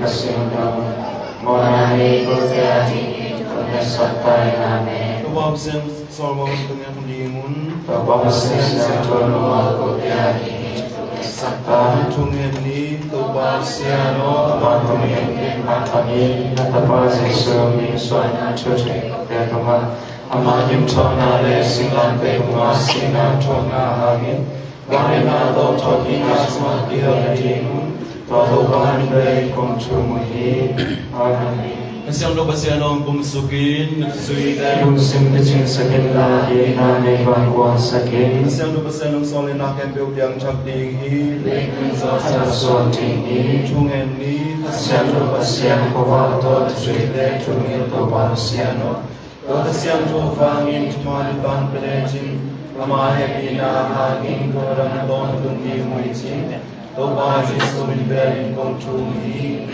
Sindom, Monani Buddhati, Tunasapai Name. Tubabsen Sormon Tunyamundimun, Tubabsen Santono Buddhati, Tunasapai. Tungeni, Tubabsiano, Matumi, Matami, Natapasi Sumi, Swana Tuti, Pekama, Amadim Tona, Singan Pekama, Singan Tona Hagin, Varina Toki Asma, Diodimun, Todoban Ray, Kumtumuhi, Amen. Siang do basiano kumsukin suida Yusim Pichin Sakin Lahi, Nane Bangwa Sakin, Siang do basiano solina kempe yang chakti hi Saraswati, Chungeni Siang do Basian Kovato, Tushide, Tungil Basiano, Dota siang do fangin tumali ban pelejin Amahe pina hagin koran don tungi muicin Tobaji sumin berin kontungi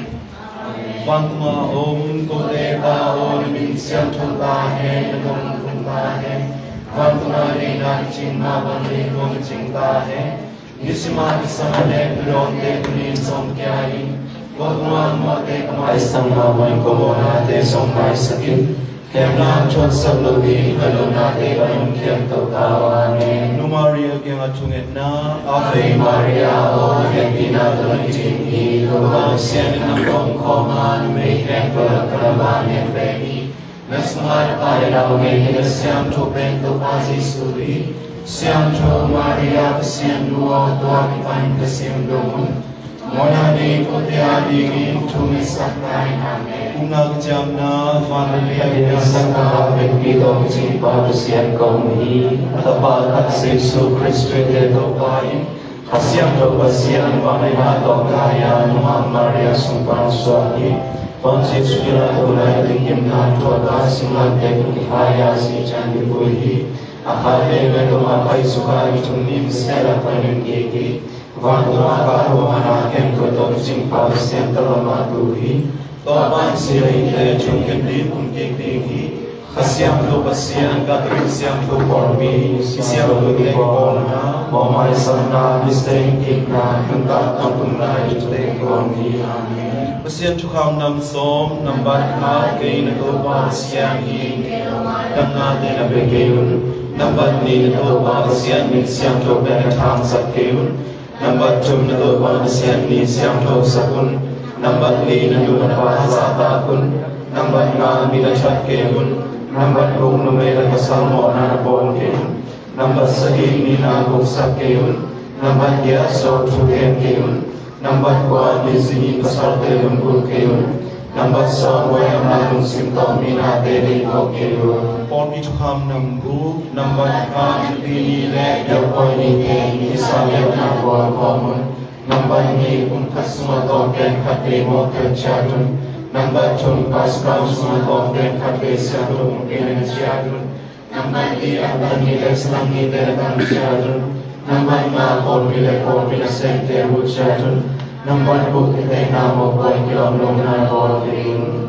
Vantuma Om Kodeva Om Min Siam Chulta Hai Nagam Chulta Hai Vantuma Rina Chingma Vande Gom Chingta Hai Nisima Kisamane Pironde Punin Somkyayi Koduma Mate Kamai Sangha Mai Komona Te Somai Sakin, Kemna Chon Sablogi, Alona Te Bayum Kiem Tokawane, Numaria Gyanga Chungetna Ave Maria, O Yekina Donitin, Kovan Sien Namkom Koman, Mekem Purakarabane Pegi, Mesmar Ayana Geni, Siam Topen Topasi Suri, Siam To Maria, Siam Duo, Tuakipan, Siam Domun, Monani Putyadi, Tumi Sakai Name. Unag Jamna Family Kaya Sangha Vekito Jipa Sian Komi, Atapal Sisu Kristu Dedo Pai, Hasyam Dopa Sian Vamena Tokaya, Numa Maria Sumpan Swati, Pansi Sukila Ulai Likim Nantuaka Siman Deku Kihaya Si Chandi Puhi, Akade Vedoma Pai Sukai Tunim Sera Panim Kiki, Vandua Karuana Kenkoto Jipa Sian Talama Tuhi, Toban Sirite Chungkindi Punkiki, Hasyam to Basian, Gatrin Siam to Pormi, Siam to Tekona, Momai Sana, Mistake Kikna, Kunta Tampuna, Take Pormi, Amen. Pasian Chukam Nam Som, Nambat Ka, Gain Toba Siam Yin, Namna Dena Begayun, Nambat Ni Toba Siam Ni Siam to Benatam Sakayun, Nambat Chum Toba Siam Ni Siam to Sakun, Nambat Li Nanduna Bahasa Takun, Nambat Nga Mila Chatkayun, Nambat Kung Numela Kasamo Nanapon Kayun, Nambat Sahil Nina Kung Sakayun, Nambat Yaso Chuken Kayun, Nambat Kwa Nizini Kasartayun Kul Kayun, Nambat Samway Amanung Simtom Mina Deli Kayun. Pon Ichukam Nambu, Nambat Ka Nipini Le Yapoy Ni Kay, Isayat Nakwa Common, Nambat Ni Unkas Sumaton Kate Motel Chadun, Nambat Chun Paskam Sumaton Kate Sadun Kenen Chadun, Nambat Di Abani Leslang Ni Dedan Chadun, Nambat Ma Korvila Sente Wu Chadun, Nambat Bukite Namo Boy Kilom Lona Borvin.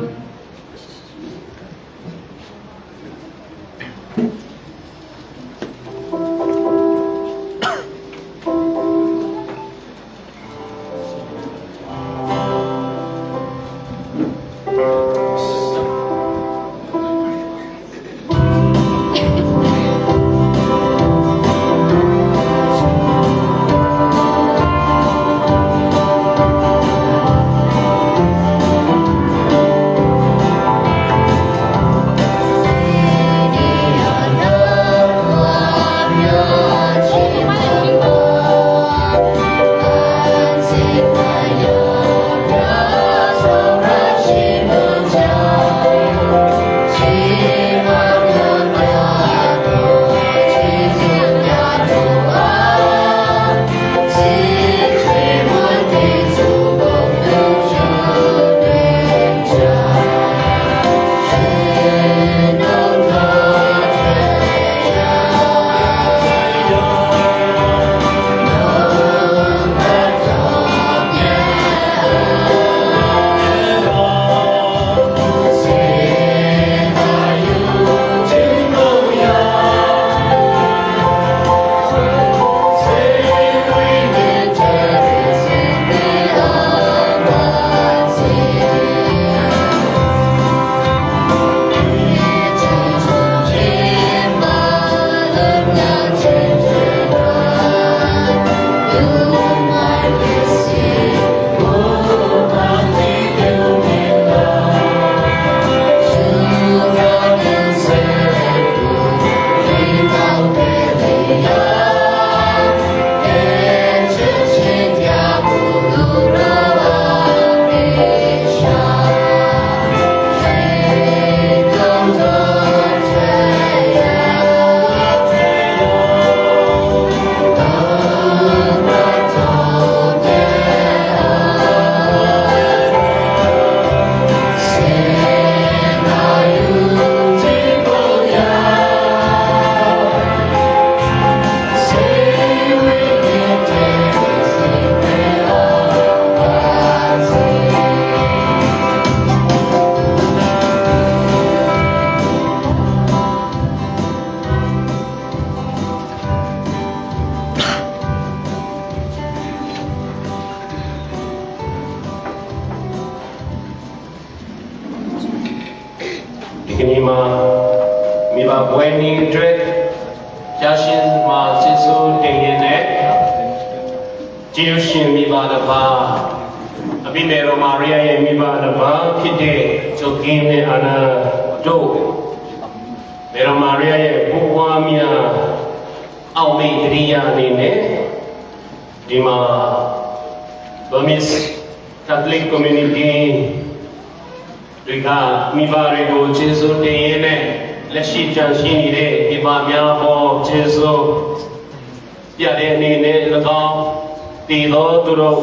ဒီကနေ့မှာမိဘဘွယ်နေအတွက်ကြာရှင်မှာကျေးဇူးတင်ရတဲ့ကျေးဇူးရှင်မိဘတစ်ပါးအဘိမေရောမာရိယာရဲ့မိဘတစ်ပါးဖြစ်တဲ့ဂျိုကင်းနဲ့အာနာတို့မေရောမာရိယာရဲ့ဘုရားမြတ်အောင်မေတရိယာအနေနဲ့ဒီမှာ Burmese Catholic Community တွေကမိဘတွေကိုကျေးဇူးတင်ရတဲ့လက်ရှိကြံရှိနေတဲ့ဒီပါများဟောကျေးဇူးပြတဲ့အနေနဲ့၎င်းတည်သောသူတို့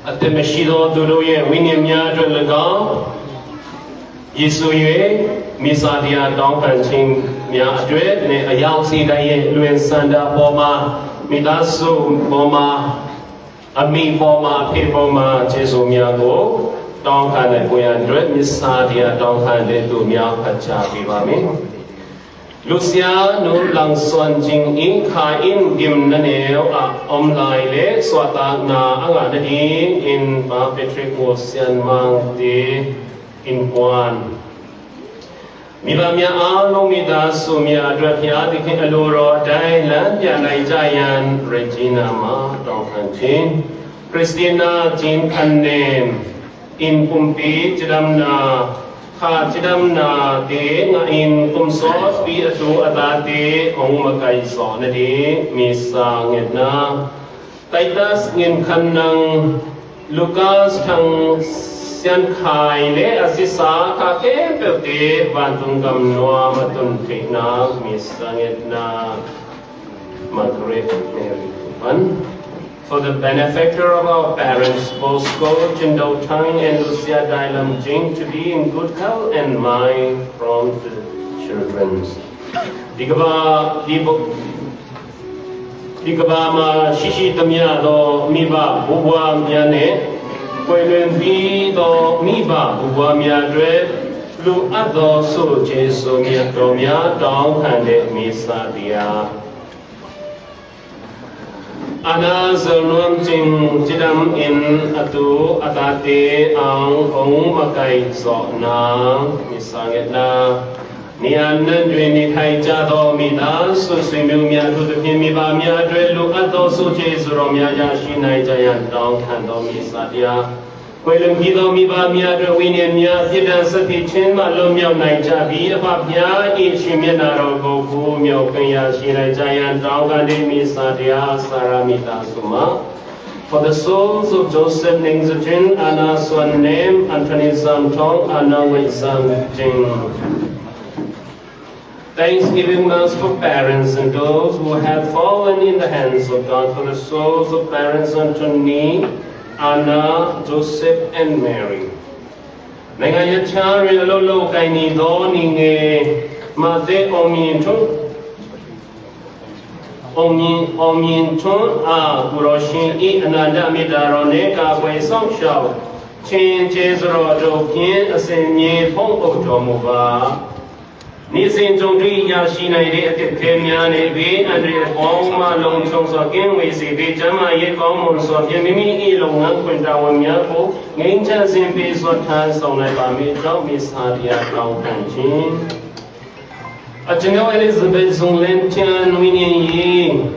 အသက်မရှိသောသူတို့ရဲ့ဝိညာဉ်များအတွက်၎င်းယေရှုရဲ့မိစာတရားတောင်းပန်ခြင်းများအတွက်နဲ့အယောင်စီတိုင်းရဲ့လွင်စန္ဒပေါ်မှာမိသားစုပေါ်မှာအမိပေါ်မှာအဖေပေါ်မှာကျေးဇူးများကိုတောင်းခံတဲ့ကိုရန်အတွက်မိစာတရားတောင်းခံတဲ့သူများဖတ်ကြားပေးပါမယ်Luciano Langsuan Jing In Kha In Gim Naneo Online Le Swata Na Anga Na In Ba Patrick Ocean Mang De In Kwan Miba Mia Along Mida Sumia Drapia Dikin Aluro Dai Lan Pia Nai Jayan Regina Ma Dong Han Jin Christina Jin Kanem In Pumpi Jidamna Kha Jidamna De Nga In Kumsos Pi Atu Adate Ong Makai So Na De Misa Ngedna Titus Ngin Kanang Lucas Thang Sian Khai Le Asisa Kha Ke Pelte Bantung Gam Noa Matun Trina Misa Ngedna Margaret Mary Kupan For the benefactor of our parents, Bosco, Jindo Tang, and Lucia Dailam Jing, to be in good health and mind from the children. Digaba ma shishi tamya do miba bubwa myane, kwelen bi do miba bubwa mya dwe, lu ado so jesu mya do mya dong hande misa dia. Ana Zalnuam Jing Jidam In Atu Atate Ang Ong Makai So Na Misanget Na Nian Nan Dwe Ni Thai Cha Do Mi Da Su Sui Miu Mya Tu Tu Phin Mi Ba Mya Dwe Lu Ato Su Je Su Ro Mya Ya Shi Nai Jayan Dong Khan Do Mi Sa Dia Kwai Lung Ki Do Mi Ba Mya Dwe Win Yen Mya Pit Dan Sati Chin Ma Lo Myao Nai Cha Bi Apa Mya I Shi Mya Na Ro Go Gu Myao Kwen Ya Shi Nai Jayan Dong Khan De Mi Sa Dia Saramita Suma For the souls of Joseph Ning Zijin, Anna Swan Name, Anthony Zam Tong, Anna Wei Zam Jing. Thanksgiving Mass for parents and those who have fallen in the hands of God, for the souls of parents Anthony, Anna, Joseph, and Mary. Nangaya Chari Lolo Kaini Doni Mate Omin Chung. Omin Chung Kuroshin I Ananda Midarone Kaway Song Shao Chin Jezro Jokin Asenye Pong Otomuva Nisin Jongri Yashina Kemia Nevi and Ong Ma Long Chong Sokin Wisi Bijama Yekomon Sokin Mimi Ilongan Quintawamia Ninja Zimbi Sotan Sonabami Jom Miss Hadia Kau Kanchin A General Elizabeth Zunglentian Winning Yi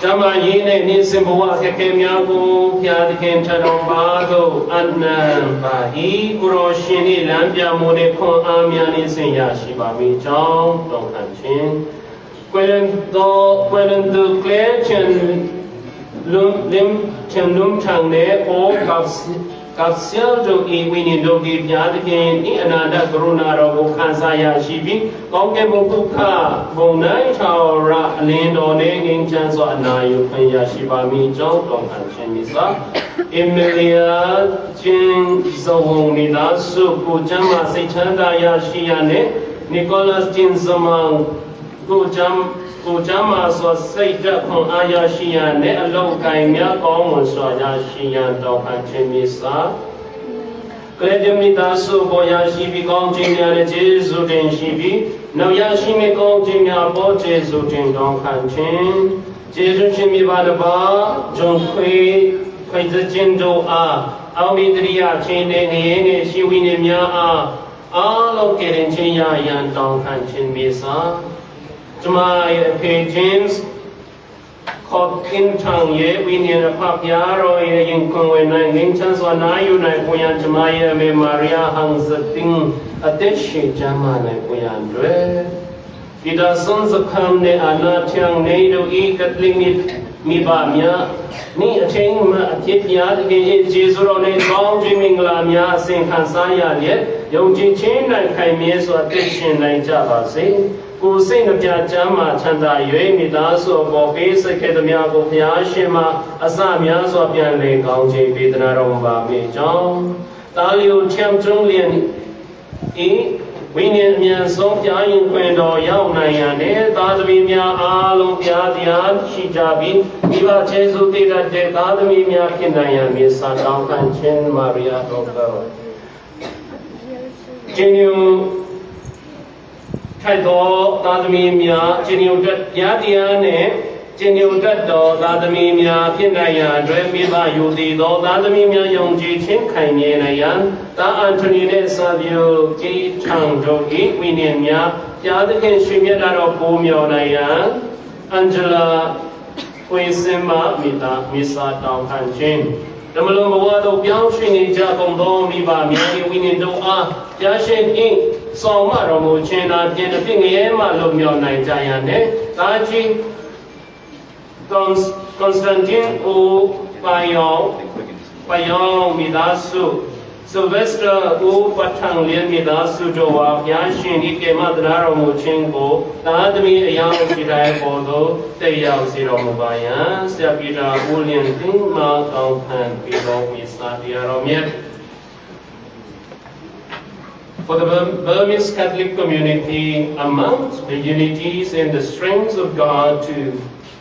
Jama Yine Nisimboa Kemiago, Piadikin Chadombago, Adnan Bahi, Kuroshini, Lambia Moneko, Amiani Senyashi Babi Jong, Dong Hanchin, Quellen do Claire Chen Lim Chen Lum Chang Ne, O Kapsiel do I Winnie do Piadikin, I Ananda Corona Rogo Kansaya Shibi, Onkebuka, Bonai Taura, Lindo Naging Chance of Anayu, Yashiba Mi Jong, Dong Hanchin Misa, Emilia Jing Zawong Nida, Sukujama Sechanda Yashiane, Nicholas Jin Zamang, Kujama so Seja Kong Ayashiane, Alo Kaimia, Gomon so Yashian, Dong Hanchin Misa. Kledemita su boyashi bi kong jingya le Jesu den shibi, no yashi me kong jingya bo Jesu den dong kan chen, Jesu shimi ba de ba, Jong Kui ခွင့်ခြင်းတို့အားအောင်မိတရိယချင်းနဲ့ငရဲနဲ့ရှိဝိနေများအားအားလုံးကယ်တင်ခြင်းရရန်တောင်းခံခြင်းမေစာကျမရဲ့အဖေချင်းขอบคุณทางเยวิญญาณภาพยารอยยังคงไว้ในเงินชั้นสวรรค์อยู่ในปุญญาจมาเยเมมาริยาหังสติงอเตชิจามาในปุญญาด้วยกิดาสันสคำในอนาเทียงในดูอีกัดลิมิตมีบามียนี่เชิงมาอธิษฐานที่เจสุโรในท้องจิมิงลามียสิ่งขันสายาเลียยงจิเชนในใครมีสวดติชินในจ่าบาสิกูสิ่งนับยาจามาชันดาย่อยมิตาสวบอกเอสเคตมียากุพยาชิมาอาสามียาสวเปียนเลงกองเจปิตนารมบามีจงตาลิวเทียมจงเลียนอีวิญญาณมีสองยายิงควันดอยาวในยานเนตาตมีมีอาลุงยาติยาชิจาบิมีบาเจสุติระเดตาตมีมีกินในยานมีสัตว์เอาคันเชนมาริยาโตเตอร์เจนิวใครต่อตาตมีมีเจนิวดัดยาติยาเนเจนิวดัดต่อตาตมีมีกินในยานด้วยมีบาอยู่ดีต่อตาตมีมียงจีเช่นไข่เนในยานตาอันโทนีเนซาบิโอจีชังโดอีวิญญาณมียาตะเคนชิมีดารอปูมีในยานอันเจลาควิซิมามิตามิสาตาวคันเชนแต่เมื่อเราดูပြောင်းရှိနေကြကုန်သောမိဘများ၏ဝိညာဉ်တို့အားကြားရှိ၏ဆောင်မတော်မူခြင်းသာဖြင့်တစ်ဖြစ်ငရဲမှလွတ်မြောက်နိုင်ကြရန်နှင့်သာကြီး Constantine O Payong Midasu Sylvester O Patang Lian Midasu Jowa Piashin Ike Madraro Muchingo Tadmi Ayang Pidai Bodo Teyao Zero Mubayan Siapida Ulian Ting Ma Kang Pan Pido Misadia Romiet. For the Burmese Catholic community, amongst the unities and the strengths of God to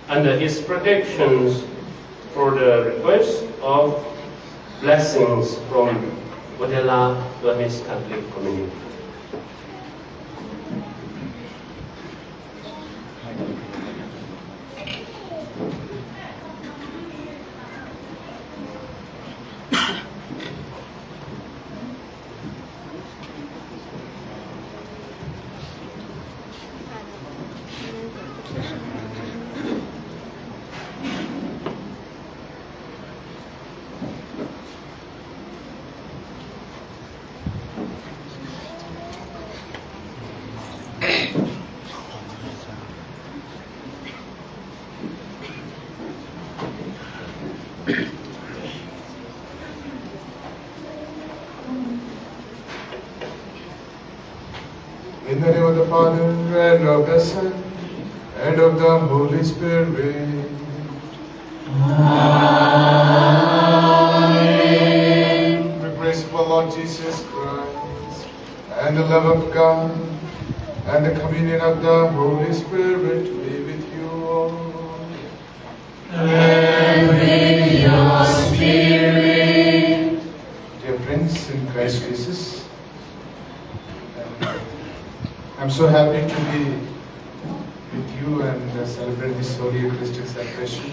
under His protections for the request of blessings from Wadela Burmese Catholic community. In the name of the Father, and of the Son, and of the Holy Spirit. Amen. We praise for Lord Jesus Christ, and the love of God, and the communion of the Holy Spirit be with you all. And with your spirit. Dear friends in Christ Jesus, I'm so happy to be with you and celebrate this Holy Eucharistic celebration.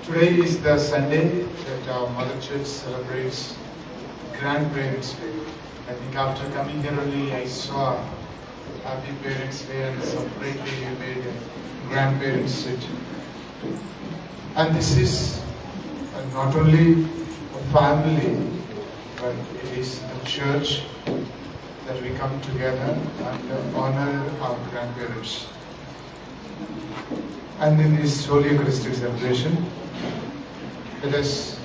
Today is the Sunday that our Mother Church celebrates Grandparents' Day. I think after coming here only I saw Happy Parents' Day and separately you made Grandparents' Day. And this is not only a family, but it is a church that we come together and honor our grandparents. And in this Holy Eucharistic celebration, let us,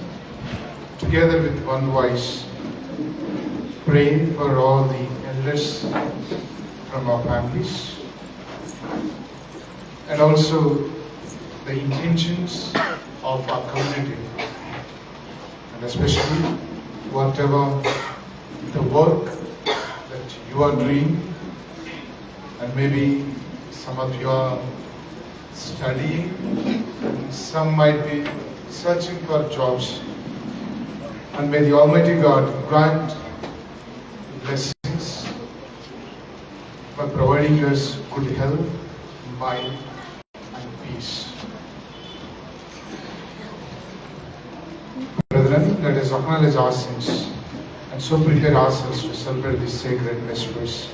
together with one voice, pray for all the elders from our families, and also the intentions of our community, and especially whatever the work that you are doing, and maybe some of you are studying, and some might be searching for jobs. And may the Almighty God grant blessings by providing us good health, mind, and peace. children, let us acknowledge our sins and so prepare ourselves to celebrate these sacred mysteries.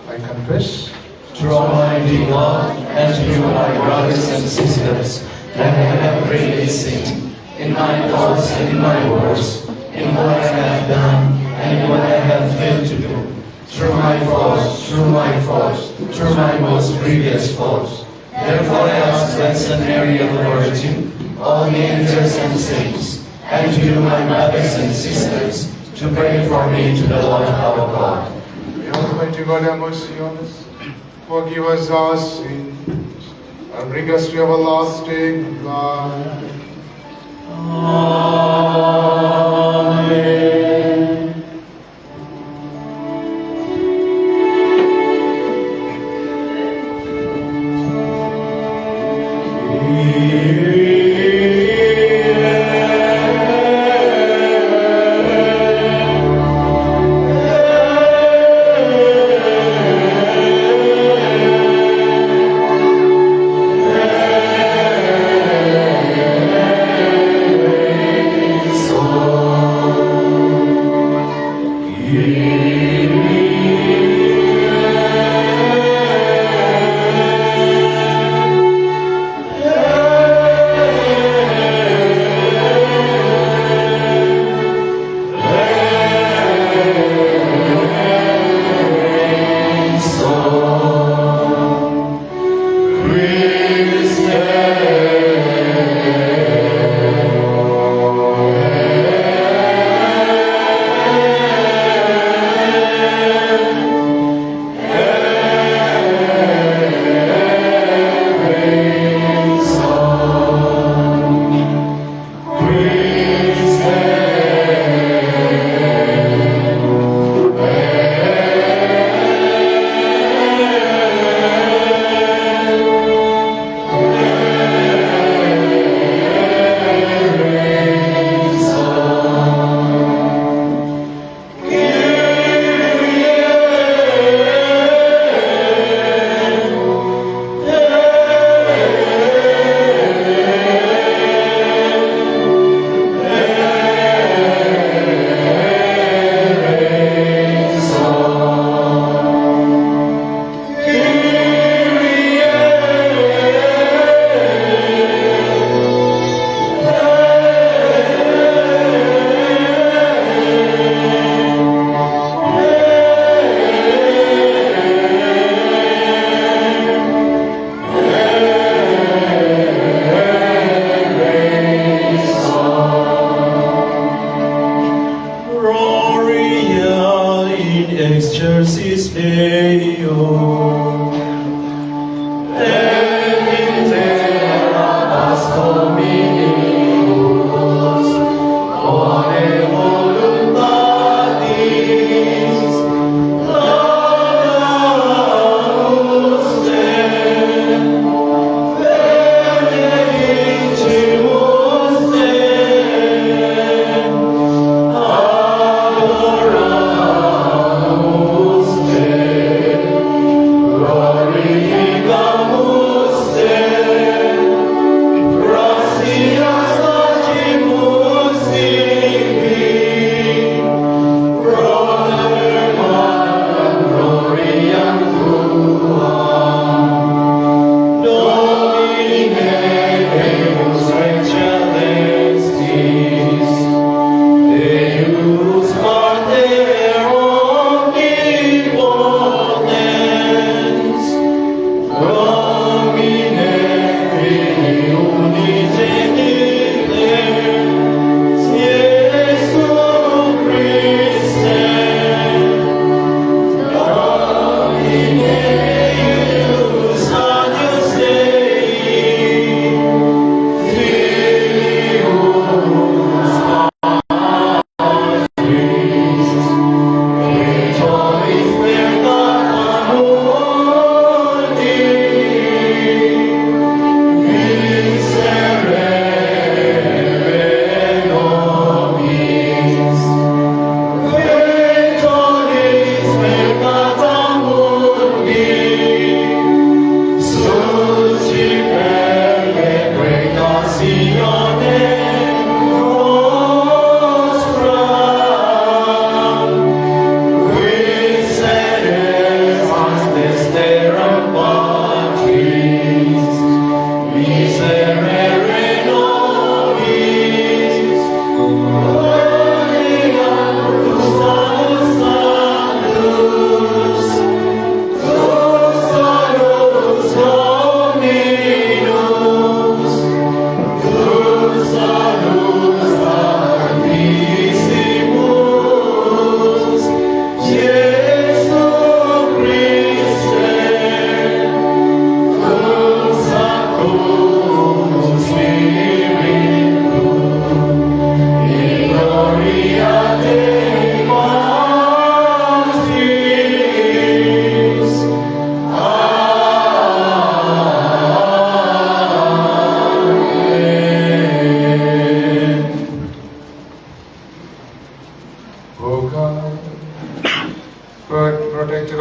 I confess, Through Almighty God, and to you, my brothers and sisters, that I have greatly sinned in my thoughts and in my words, in what I have done and in what I have failed to do, through my faults, through my most grievous faults. Therefore I ask Blessed Mary of the Virgin, all the angels and saints, and you, my brothers and sisters, to pray for me to the Lord our God. may Almighty God have mercy on us, forgive us our sins, and bring us to everlasting life. Amen.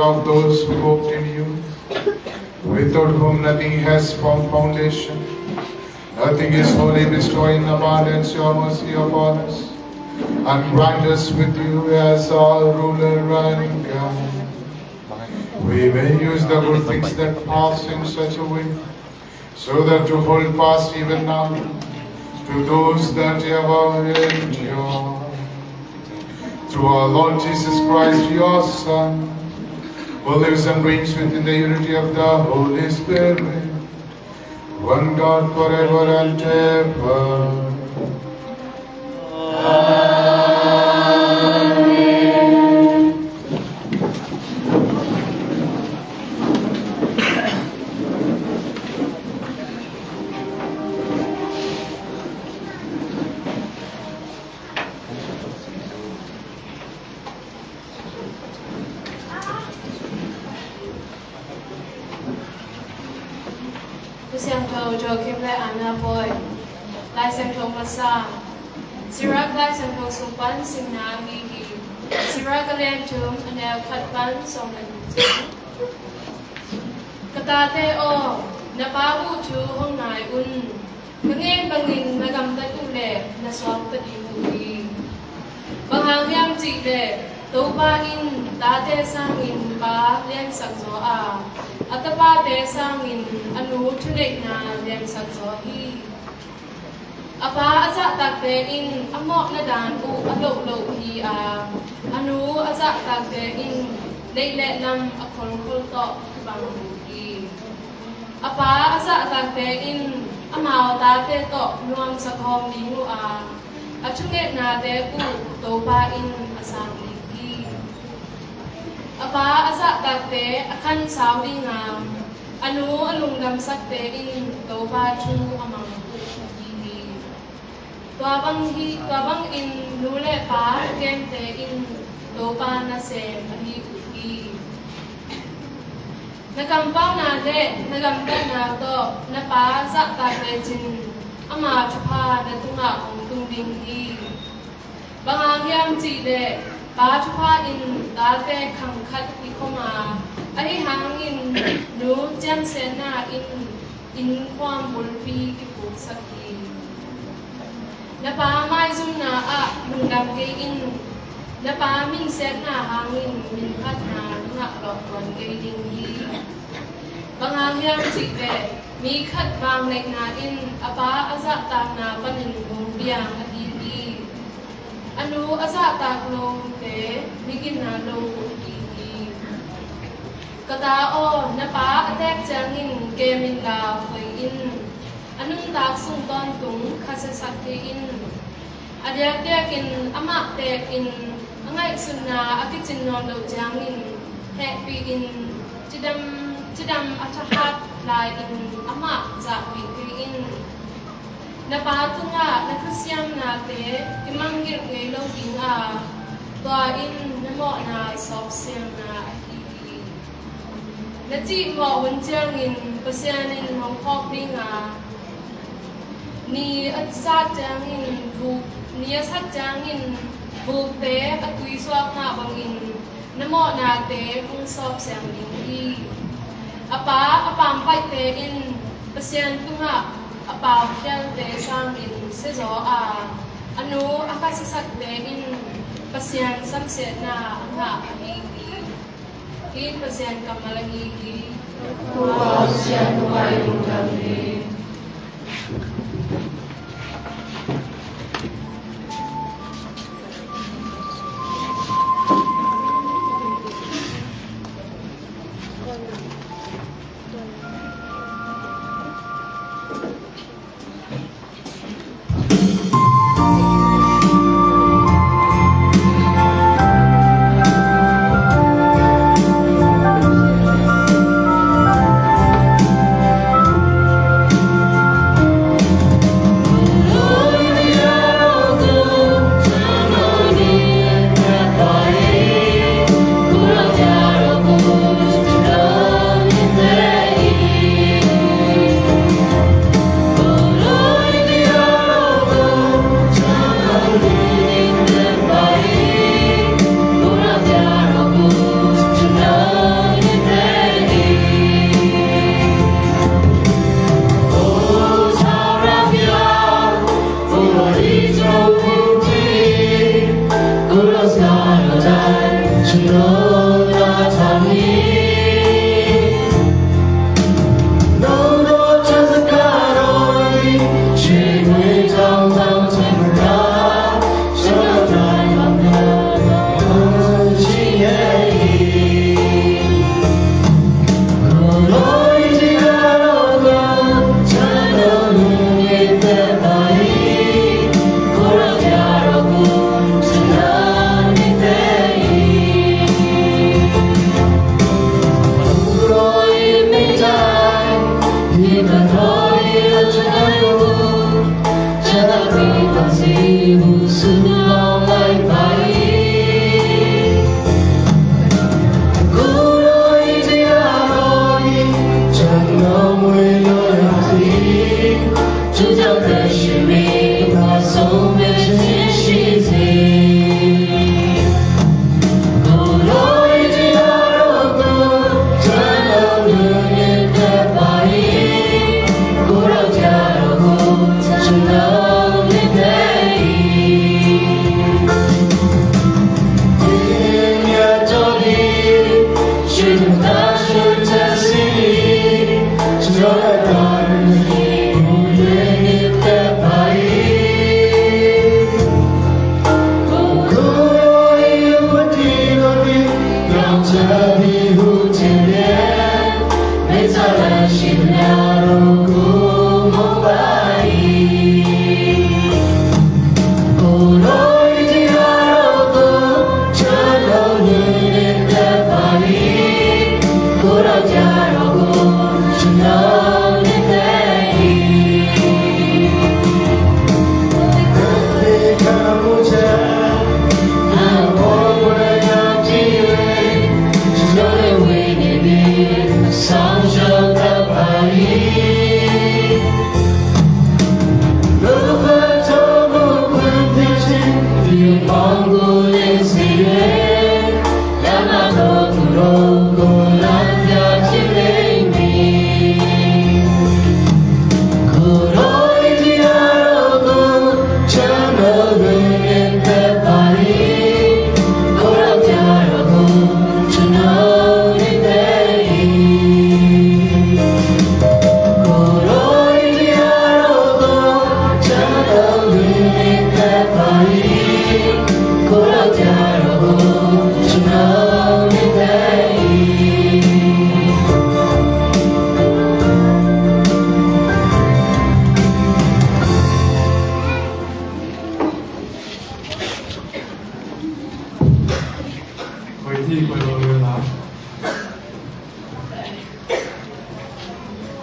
of those who hope in you, without whom nothing has found foundation. Nothing is wholly bestowed in abundance your mercy upon us, and grant us with you as our ruler and God. We may use the good things that pass in such a way, so that to hold fast even now to those that ever endure. Through our Lord Jesus Christ, your Son, who lives and reigns within the unity of the Holy Spirit, one God forever and ever. Siang thâu cho kim lại Anna boy, lại siang thâu masa, sirak lại siang thâu sung pan sing na nghi, sirak kalian tum anel khat pan song nan. Katate o napahu tu hong nai un, kengeng bangin nagam tat ule na swam tat imuhi. Banghang yam cik le, toba in tate sangin ba lian sak zo a. Atapa te sangin anu tunay na liang saksohi. Apa asa takte in amok na dan u alok hi a. Anu asa takte in leile lam akol to bang hi. Apa asa takte in amaw tate to nuang sakhom lingu a. Achunget na te u toba in asang hi. Apa asa takte akan sawi nga anu alung dam sakte in toba chu amang hi. Tuabang in nule pa kente in toba na se hi hi. Nagampaw na de nagamtan na to na pa sa takte chin ama chupa na tunga ong tungding hi. Bangagyam chi de ba chupa in tate khang khat ikoma ai hangin nu jam sena in kwam bulpi ki pu sakhi na pa mai zum na a lungdam ke in na pa min set na hangin min khat na nga lo kon ke ding hi bangangyam chikte mi khat bang lek na in apa aza ta na panin bung biang adi anu asa tak lo te bigin na lo ki kata o na pa attack changin kemin la khoi in anung tak sung ton tung khase sakti in adyak dekin ama te in angai sunna akichin non lo jangin happy in chidam achahat lai in ama za wi in napatu nga nakusyam na te imanggir ngay lo nga tua in namo na sopsyam na aki naji mo unjang in pasyanin hong kok nga ni atsat jang in bu ni asat jang in bu te atui swak nga bangin namo na te kung sopsyam ni apa ampai te in pasyan tu nga apa kyal te sangin sezo a anu akasisak te in pasyan samset na nga ahigi ki pasyan kamalagigi pasyan way utabi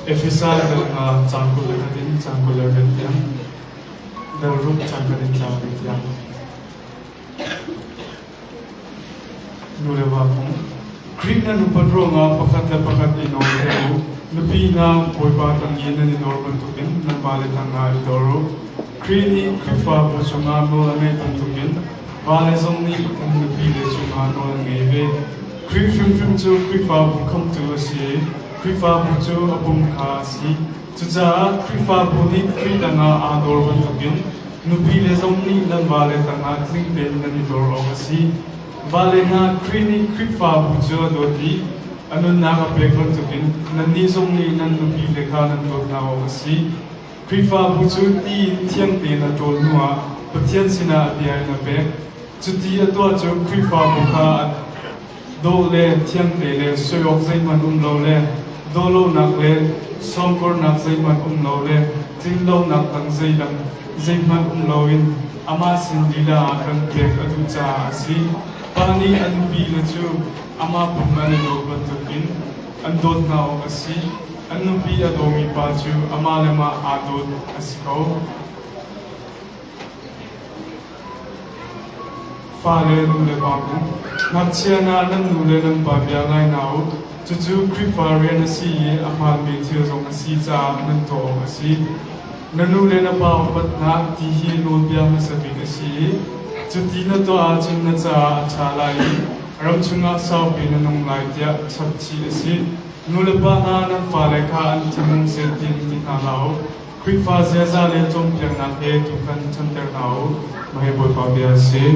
Efisa dengan cangkul dengan cangkul dengan tiang, dalam cangkul dengan cangkul tiang. Nula wakong, Krishna nupadro nga pakat inoro, nabi na boybatang yena ni Norman tukin, nabalit ang nga idoro, Krini krifa po sungano ang ngay tuntukin, bale song ni ang nabili sungano ang ngaybe, Krishna krifa po come to us ye, Krifa pujo abum kasi, tuja krifa puni krita nga ador bantukin, nubile somni lan vale tanga kling den na nidor okasi, vale nga krini krifa pujo doti, anun nakapek bantukin, nani somni nan nubile ka nan dot na okasi, krifa pujo ti tiang de na dol nuwa, patian sina diay na pek, tuti ato ato krifa puka dole tiang de le soyok zay man lo Dolo nak le, songkor nak zayman lole, tinglo nak ang zayman lowin, ama sindila akang pek aduca asi, pani anubila ju, ama pumanilo bantukin, andot na o asi, anubi adomi pa ju, ama lema adot asikaw. Fale nule bago, natsiya na nule ng babiyangay na o, Tuju kripa rin si amal meteor zong si za nanto si nanule na pa upat na tihi lobya masabi si tuti na to ajin na za chalai ram chunga sa pinanong laitya sabchi si nule pa na nan fale ka an timong sentin tinalaw kripa zeza le tong piang na he tukan chanter nao mahibol pa biya si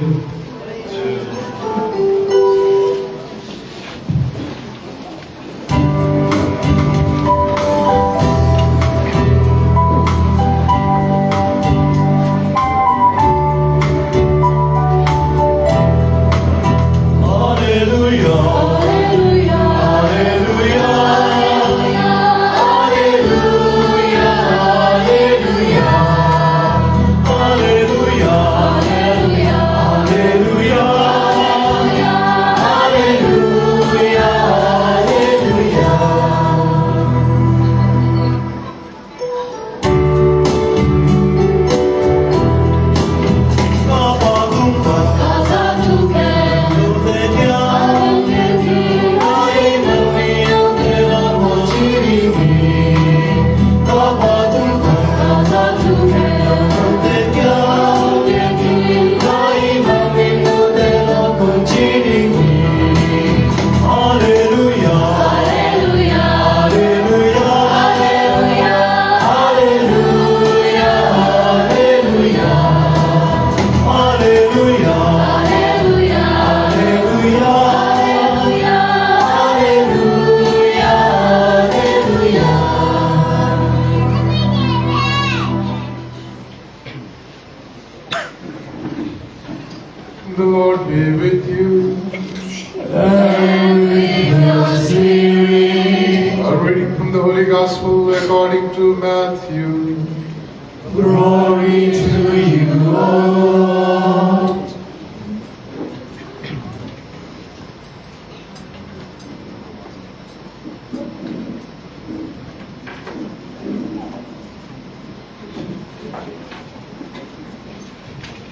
The Lord be with you. And with your spirit. A reading from the Holy Gospel according to Matthew. Glory to you, Lord.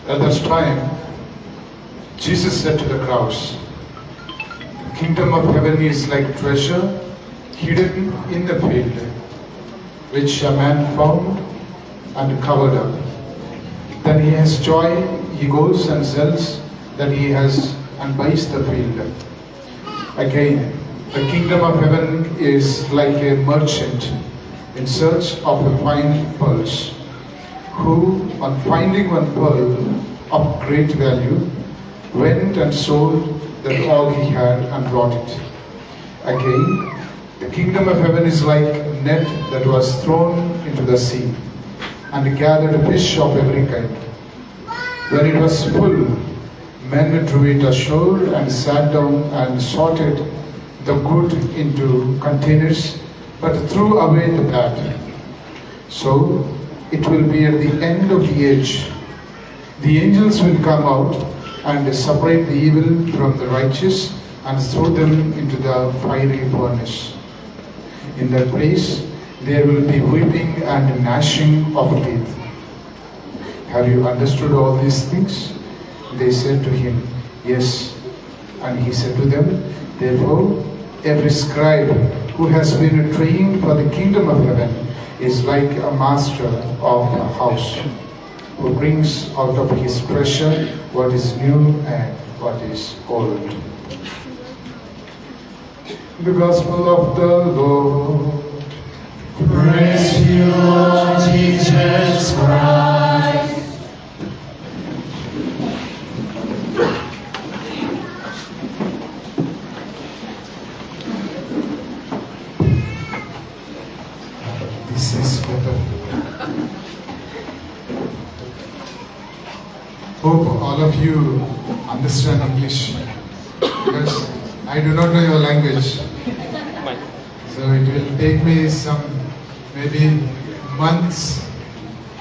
At that time, Jesus said to the crowds, "The kingdom of heaven is like treasure hidden in the field, which a man found and covered up. Then he has joy he goes and sells that he has and buys the field. Again, the kingdom of heaven is like a merchant in search of a fine pearls, who, on finding one pearl of great value, went and sold that all he had and brought it. Again, the kingdom of heaven is like a net that was thrown into the sea, and gathered fish of every kind. When it was full, men drew it ashore and sat down and sorted the good into containers, but threw away the bad. So it will be at the end of the age. The angels will come out and separate the evil from the righteous and throw them into the fiery furnace. In that place there will be weeping and gnashing of teeth. Have you understood all these things? They said to him, yes. And he said to them, therefore, every scribe who has been trained for the kingdom of heaven is like a master of a house, who brings out of his treasure what is new and what is old. The Gospel of the Lord. Praise you, Lord Jesus Christ. This is better. Hope all of you understand English, because I do not know your language. So it will take me some maybe months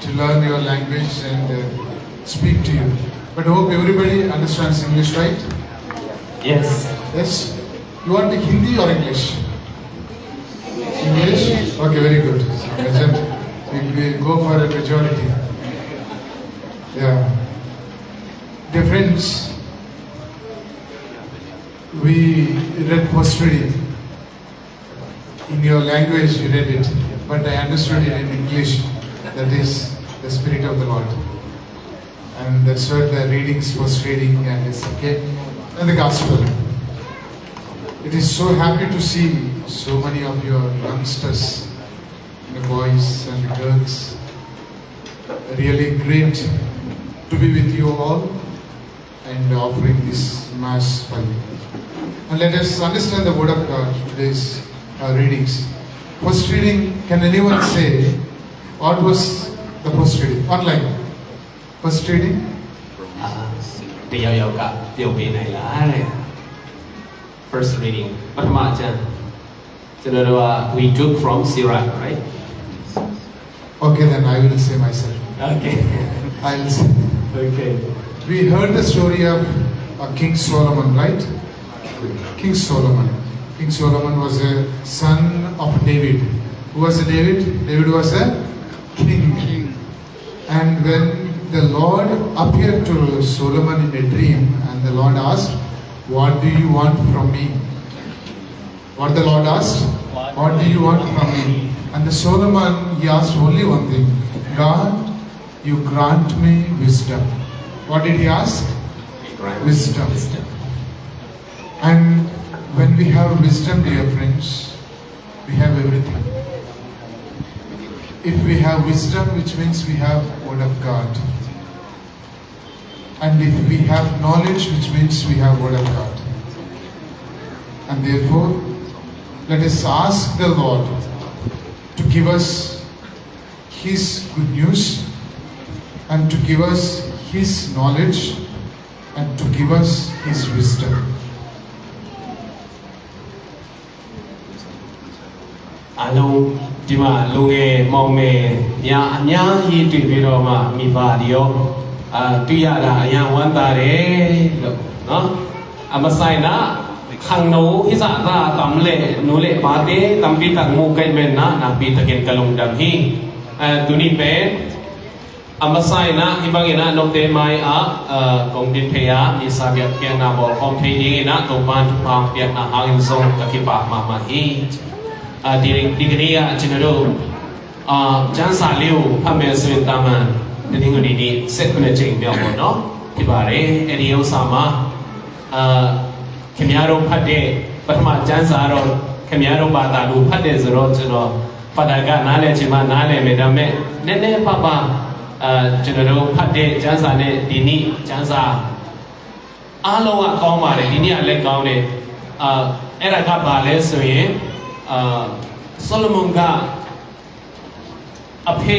to learn your language and speak to you. But hope everybody understands English, right? Yes. Yes? You want the Hindi or English? English? Okay, very good. We go for a majority. Yeah. Dear friends, we read first reading. In your language you read it, but I understood it in English. That is the Spirit of the Lord. And that's what the readings, first reading and the second, and the Gospel. It is so happy to see so many of your youngsters, the boys and the girls. Really great to be with you all and offering this Mass for you. And let us understand the Word of God, today's readings. First reading, can anyone say what was the first reading? One line. First reading? တယောက်ယောက်ကပြုတ်ပေးနိုင်လားတဲ့ First reading ပထမအကျမ်းကျွန်တော်တို့က we took from Sirach, right? Okay, then I will say myself. Okay. I will say. Okay. We heard the story of King Solomon, right? King Solomon. King Solomon was a son of David. Who was a David? David was a king. And when the Lord appeared to Solomon in a dream, and the Lord asked, what do you want from me? What the Lord asked? What do you want from me? And the Solomon, he asked only one thing. God, you grant me wisdom. What did he ask? Wisdom. And when we have wisdom, dear friends, we have everything. If we have wisdom, which means we have Word of God. And if we have knowledge, which means we have Word of God. And therefore, let us ask the Lord to give us His good news, and to give us His knowledge, and to give us His wisdom. Along ဒီမှာလူငယ်မောင်မယ်ညာအများကြီးတွေ့ပြီးတော့မှမိဘတွေရောတွေ့ရတာအရန်ဝမ်းသာတယ်လို့နော်အမဆိုင်နာခန်းနိုဟိစာတာတမ်လေနူလေပါတေတမ်ပီတငူကိမန်နာပီတကင်ကလုံဒမ်ဟီဒူနီပေအမဆိုင်နာဟိဘငေနာနိုတေမိုင်ကုံတင်ဖေယာမိစာပြပြန်နာဘောကွန်ဖေဒီနာတော့ပန်ပါပြန်နာဟာင်ဇုံတကိပါမာမဟီဒီကနေ့ကကျွန်တော်တို့ကျန်းစာလေးကိုဖတ်မယ်ဆိုရင်တာမန်ဒီငွေဒီစက်ခုနှစ်ချိန်မြောက်ပေါ့နော် ဖြစ်ပါတယ်အဲ့ဒီဥစ္စာမှာခင်ဗျားတို့ဖတ်တဲ့ပထမကျမ်းစာတော့ခင်ဗျားတို့ဘာသာလို့ဖတ်တယ်ဆိုတော့ကျွန်တော်ဖတ်တာကနားလည်ချင်မှနားလည်မယ်ဒါပေမဲ့နည်းနည်းပါးပါးကျွန်တော်တို့ဖတ်တဲ့ကျမ်းစာနဲ့ဒီနေ့ကျမ်းစာအားလုံးကကောင်းပါတယ်ဒီနေ့ကလည်းကောင်းတယ်အဲ့ဒါကဘာလဲဆိုရင်ဆိုလိုမွန်ကအဖေ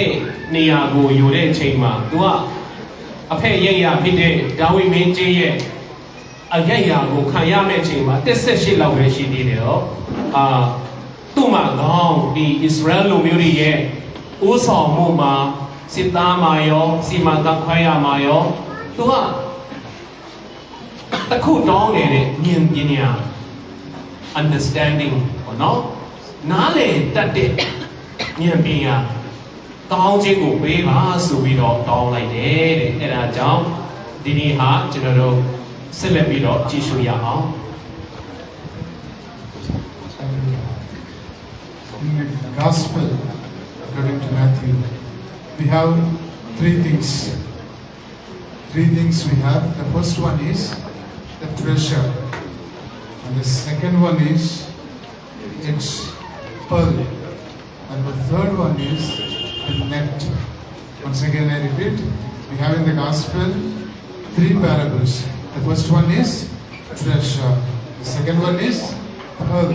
နေရာကိုယူတဲ့အချိန်မှာသူကအဖေရဲ့ရဖြစ်တဲ့ဒါဝိမင်းကြီးရဲ့အရက်ရာကိုခံရမယ့်အချိန်မှာ18လောက်ပဲရှိသေးတယ်တော့သူ့မှာကောင်းဒီဣသရေလလူမျိုးတွေရဲ့ဦးဆောင်မှုမှာစစ်သားမှာရောစီမံကခွဲရမှာရောသူကတခုတောင်းနေတဲ့ဉာဏ်ပညာ understanding ပေါ့နော်နားလေတတ်တဲ့ဉာဏ်ပညာတောင်းခြင်းကိုပေးပါဆိုပြီးတော့တောင်းလိုက်တယ်တဲ့အဲ့ဒါကြောင့်ဒီနေ့ဟာကျွန်တော်တို့ဆက်လက်ပြီးတော့ကြည့်ရှုရအောင် In the Gospel, according to Matthew, we have three things. Three things we have. The first one is the treasure. And the second one is its pearl. And the third one is the net. Once again I repeat, we have in the Gospel three parables. The first one is treasure. The second one is pearl.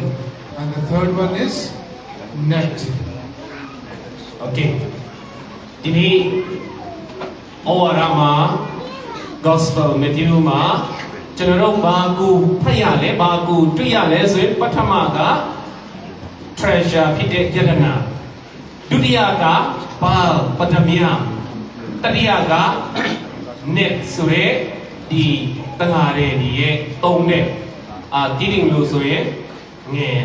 And the third one is net. Okay. ဒီနေ့ဩဝါဒမှာ Gospel Matthew မှာကျွန်တော်တို့ဘာကိုဖတ်ရလဲဘာကိုတွေ့ရလဲဆိုရင်ပထမက treasure ဖြစ်တဲ့ယတနာဒုတိယကဘာပထမယတတိယက net ဆိုရဲဒီတငါတဲ့ဒီရဲ့သုံးတဲ့တီးတင်လို့ဆိုရင်ငင်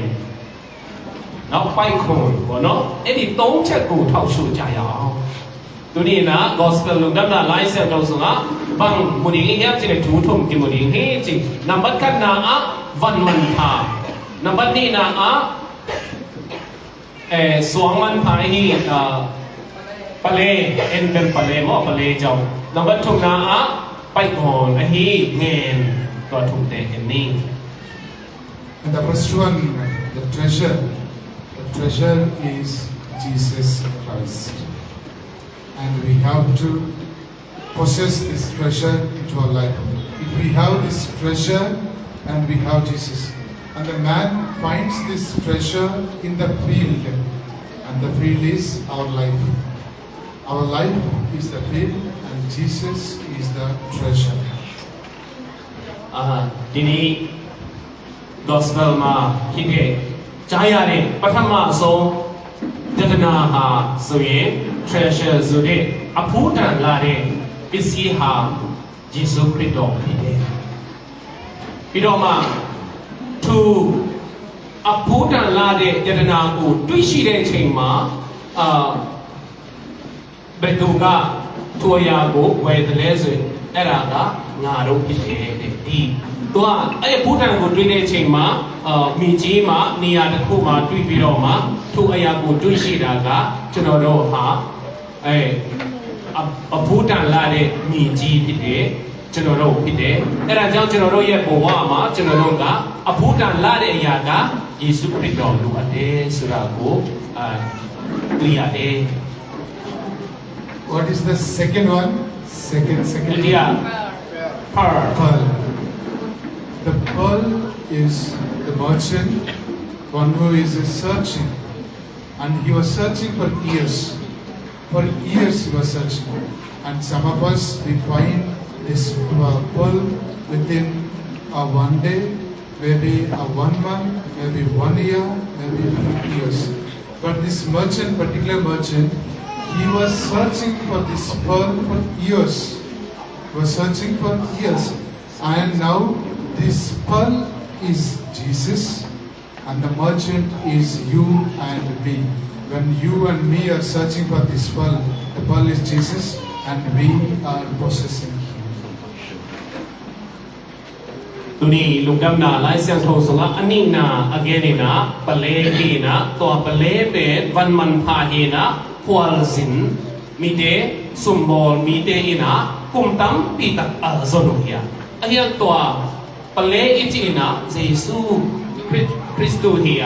နောက်ပိုက်ခွန်ပေါ့နော်အဲ့ဒီသုံးချက်ကိုထောက်ရှုကြရအောင်သူဒီနာ gospel လုံးကနာ license တော့ဆိုတာဘန်မူဒီငယ်ချင်းတူထုံကိမူဒီဟေးချင်းနံပါတ်ကနာဝန်မန်သာနံပါတ်2နာสวงมันพายนี่ปะเลเอ็นเป็นปะเลหม้อปะเลเจ้านับทุกนาไปก่อนไอ้ฮีเงินก็ถูกแต่เอ็นนี่ And the first one, the treasure is Jesus Christ. And we have to possess this treasure into our life. If we have this treasure and we have Jesus, and the man finds this treasure in the field, and the field is our life. Our life is the field, and Jesus is the treasure. ဒီနေ့ gospel မှာဖြစ်တဲ့ကြားရတဲ့ပထမဆုံးယတနာဟာဆိုရင် treasure ဆိုတဲ့အဖို့တန်လာတဲ့ပစ္စည်းဟာယေရှုခရစ်တော်ဖြစ်တယ်ပြီးတော့မှသူအဖို့တန်လာတဲ့ယတနာကိုတွေ့ရှိတဲ့အချိန်မှာဘယ်သူကထိုအရာကိုဝယ်တယ်လဲဆိုရင်အဲ့ဒါကငါတို့ဖြစ်တယ်တဲ့ဒီသူကအဲ့အဖို့တန်ကိုတွေ့တဲ့အချိန်မှာမိကြီးမှာနေရာတစ်ခုမှာတွေ့ပြီးတော့မှထိုအရာကိုတွေ့ရှိတာကကျွန်တော်တို့ဟာအဖို့တန်လာတဲ့မိကြီးဖြစ်တယ်ကျွန်တော်တို့ဖြစ်တယ်အဲ့ဒါကြောင့်ကျွန်တော်တို့ရဲ့ဘဝမှာကျွန်တော်တို့ကအဖို့တန်လာတဲ့အရာကယေရှုခရစ်တော်လိုအပ်တယ်ဆိုတာကိုသိရတယ် What is the second one? Second. Yeah. Pearl. The pearl is the merchant, one who is searching, and he was searching for years. For years he was searching, and some of us we find this pearl within one day, maybe 1 month, maybe 1 year, maybe 50 years. But this merchant, particular merchant, he was searching for this pearl for years. He was searching for years, and now this pearl is Jesus, and the merchant is you and me. When you and me are searching for this pearl, the pearl is Jesus, and we are possessing Him. သူนี่ลุงดำนาไลเซียนโทสงะอันนี้นาอเกนี่นะปะเลกีนะตัวปะเลเป็นวันมันพาเฮนะควอลสินมีเด สุมบอลมีเตอินะกุมตั้มปีตักซโนเฮียไอ้ยังตัวปเลอิจินะเยซูคริสต์เฮีย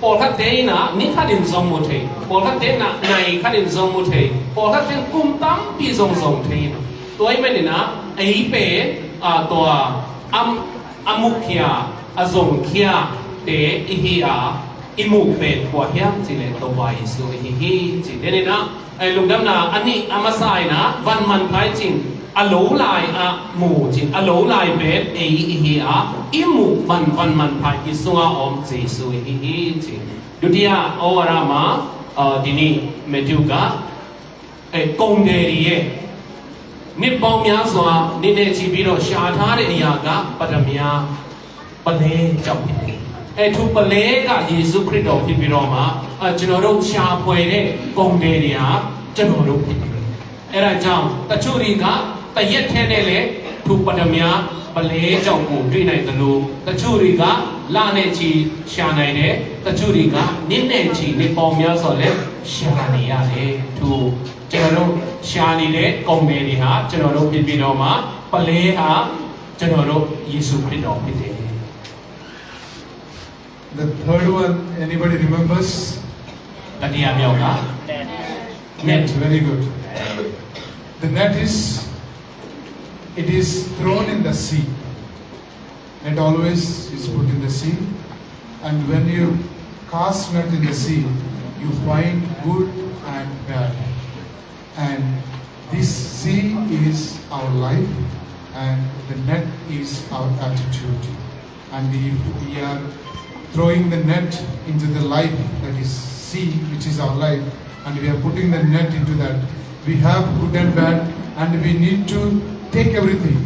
พอทัดเตอินะนี่ขัดินซองมุเทพอทัดเตนะในขัดินซองมุเทพอทัดเตกุมตั้มปีซองเทนะตัวไอ้ไม่เนี่ยนะไอ้เป็นตัวอามุขเฮียอาซงเฮียเตอิเฮียอิมุเป็นหัวเฮียจิเลตัววายสุฮิฮิจิเดเนี่ยนะไอ้ลุงดำนาอันนี้อามาสายนะวันมันไปจริงอโลลายอะหมู่จริงอโลลายเป็นเอฮิอาอิมุวันมันไปอิสุงอาอมจิสุฮิฮิจิดุติยาโอวารามาดินี่เมตุกะกงเดรีเยนิปองများစွာနေနေချီပြီးတော့ရှာထားတဲ့အရာကပထမယာပလဲကြောင့်ဖြစ်တယ်။ထိုပလဲကယေရှုခရစ်တော်ဖြစ်ပြီးတော့မှကျွန်တော်တို့ရှာဖွေတဲ့ဂုဏ်တွေဟာကျွန်တော်တို့ဖြစ်တယ်။အဲဒါကြောင့်တချို့တွေကတရက်ထဲနဲ့လေထိုပထမယာပလဲကြောင့်ကိုတွေ့နိုင်တယ်လို့တချို့တွေကလနဲ့ချီရှာနိုင်တယ်။တချို့တွေကနစ်နဲ့ချီနေပေါများစွာလဲရှာနေရတယ်။ထိုကျွန်တော်တို့ရှာနေတဲ့ဂုဏ်တွေဟာကျွန်တော်တို့ဖြစ်ပြီးတော့မှပလဲဟာကျွန်တော်တို့ယေရှုခရစ်တော်ဖြစ်တယ် The third one, anybody remembers? တတိယမြောက်က Net, very good. The net it is thrown in the sea. Net always is put in the sea. And when you cast net in the sea, you find good and bad. And this sea is our life, and the net is our attitude. And if we are throwing the net into the life that is sea, which is our life, and we are putting the net into that, we have good and bad, and we need to take everything,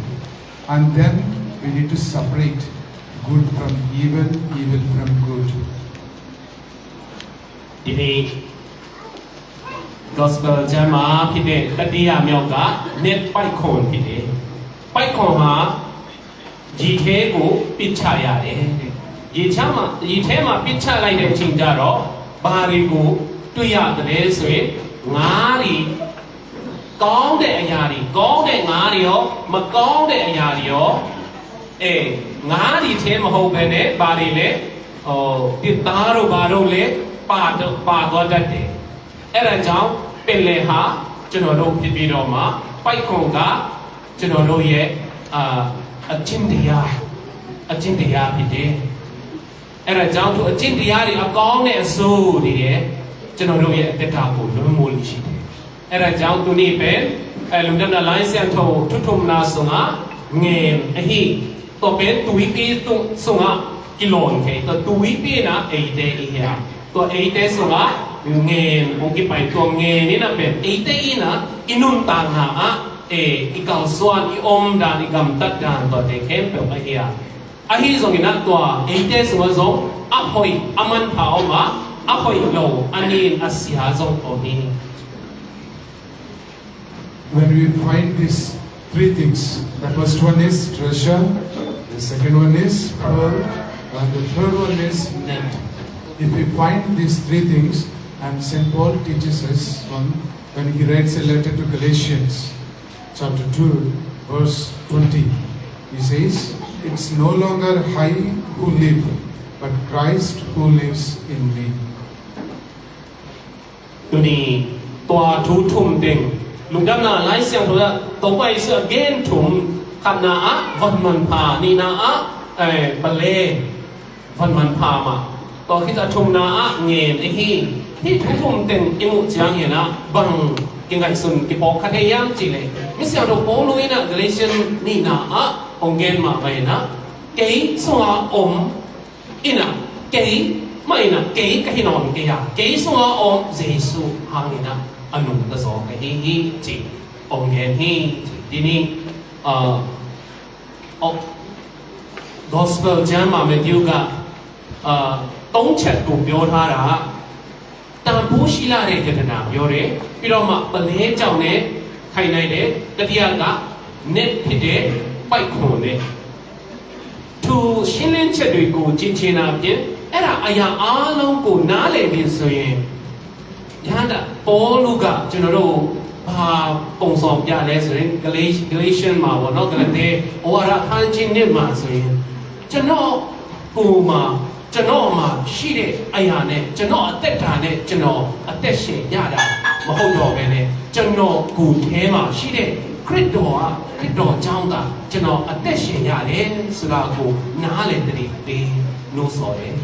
and then we need to separate good from evil, evil from good. ဒီနေ့ gospel ကျမ်းမှာဖြစ်တဲ့တတိယမြောက်က net ပိုက်ခွန်ဖြစ်တယ်ပိုက်ခွန်ဟာဒီထဲကိုပစ်ချရတယ်ရေထဲမှာပစ်ချလိုက်တဲ့အချိန်ကျတော့ဘာတွေကိုတွေ့ရတယ်ဆိုရင်ငါးတွေကောင်းတဲ့အရာတွေကောင်းတဲ့ငါးတွေရောမကောင်းတဲ့အရာတွေရောငါးတွေထဲမဟုတ်ဘဲနဲ့ဘာတွေလဲတစ်သားတို့ဘာတို့လဲပါသွားတတ်တယ်အဲ့ဒါကြောင့်ပင်လယ်ဟာကျွန်တော်တို့ဖြစ်ပြီးတော့မှပိုက်ခွန်ကကျွန်တော်တို့ရဲ့အချင်းတရားဖြစ်တယ်အဲ့ဒါကြောင့်သူအကျင့်တရားတွေအကောင်းနဲ့အဆိုးတွေရဲ့ကျွန်တော်တို့ရဲ့အတ္တကိုလွန်မိုးလို့ရှိတယ်အဲ့ဒါကြောင့်သူနေပဲလူဒနာလိုင်းစံထောထုထုမနာဆုံငယ်အဟိတော့ပဲသူဝီကေတုံဆုံကီလွန်ခေတော့သူဝီပေနာအေတဲ့အေဟာတော့အေတဲ့ဆုံငယ်ဘုံကိပိုင်တော့ငယ်နေနာပဲအေတဲ့နာအင်းနုန်တာငါอีกาส่วนอีอมดานิกำตัดดานตัวเด็กเข้มเปิดไอ้เหี้ยไอ้เหี้ยส่งอีนักตัวไอ้เจ้าส่งส่งอัพหอยอามันเผามาอัพหอยโลอันนี้อาศัยส่งตัวนี้ When we find these three things, the first one is treasure, the second one is pearl, and the third one is net. If we find these three things, and St. Paul teaches us when he writes a letter to Galatians, chapter 2, verse 20, he says, "It's no longer I who live, but Christ who lives in me." ตัวนี้ตัวทุทุ่มเต็งลุงดำนาไล่เสียงตัวตัวไปเสือเกนถุงขับนาวันมันพานี่นาบะเลวันมันพามาตัวที่จะทุ่มนาเงียนไอ้ที่ทุ่มเต็งอิมุจางเห็นนะบังกินไก่สุนกิปอกคัทยามจีเลยไม่เสียดอกโป้ลุยนะกาเลเซียนนี่นาองเกนมาไปนะเก๋สวาอมอินะเก๋ไม่นะเก๋ก็ให้นอนเก๋อะเก๋สวาอมเยซูหางนี่นะอนุตสอไอ้ที่จีองเกนที่ที่นี่gospel ကျမ်းမှာမြတ်ယူကသုံးချက်ကိုပြောထားတာတန်ဖိုးရှိလာတဲ့ယတနာပြောတယ်ပြီးတော့မှပလဲကြောင့်နဲ့ခိုင်နိုင်တယ်တတိယကnet ဖြစ်တဲ့ပိုက်ခွန်နဲ့သူရှင်းလင်းချက်တွေကိုကြင်ချင်တာပြင်အဲ့ဒါအရာအားလုံးကိုနားလည်ပြီးဆိုရင်ညာတာပေါ်လူကကျွန်တော်တို့ ဘာပုံဆောင်ပြလဲဆိုရင် Galatian မှာပေါ့နော် Galatian ဩဝါဒအခန်းကြီး1မှာဆိုရင်ကျွန်တော်ကိုယ်မှာကျွန်တော်မှာရှိတဲ့အရာနဲ့ကျွန်တော်အသက်တာနဲ့ကျွန်တော်အသက်ရှင်ရတာမဟုတ်တော့ဘဲနဲ့ကျွန်တော်ကိုယ်ထဲမှာရှိတဲ့ခရစ်တော်ကြောင့်သာကျွန်တော်အသက်ရှင်ရတယ်ဆိုတာကိုနားလည်တဲ့ပေးလို့ဆိုရယ်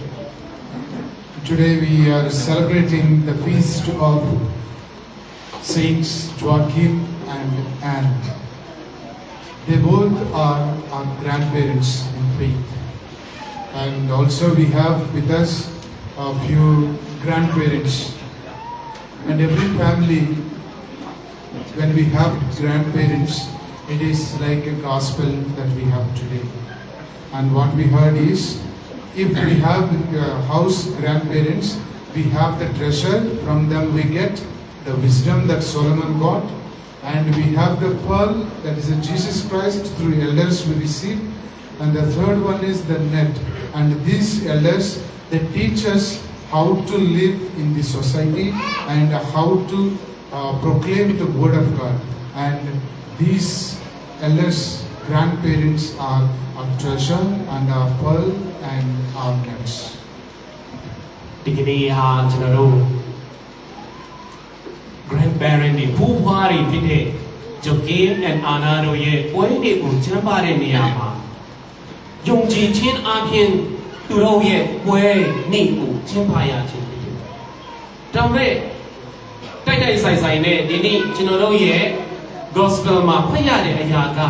Today we are celebrating the feast of Saints Joachim and Anne. They both are our grandparents in faith. And also we have with us a few grandparents. And every family, when we have grandparents, it is like a gospel that we have today. And what we heard is, if we have house grandparents, we have the treasure. From them we get the wisdom that Solomon got, and we have the pearl that is Jesus Christ. Through elders we receive, and the third one is the net. And these elders, they teach us how to live in the society and how to proclaim the word of God. And these elders, grandparents are our treasure and our pearl and our nets. ဒီကနေ့ဟာကျွန်တော်တို့ grandparent တွေဖူးဖွားတွေဖြစ်တဲ့ Joachim and Anna တို့ရဲ့ပွဲတွေကိုကျင်းပတဲ့နေရာမှာယုံကြည်ခြင်းအပြင်သူတို့ရဲ့ပွဲနေ့ကိုကျင်းပရခြင်းဖြစ်တယ်။ဒါပေမဲ့တိုက်ဆိုင်နဲ့ဒီနေ့ကျွန်တော်တို့ရဲ့ gospel မှာဖတ်ရတဲ့အရာက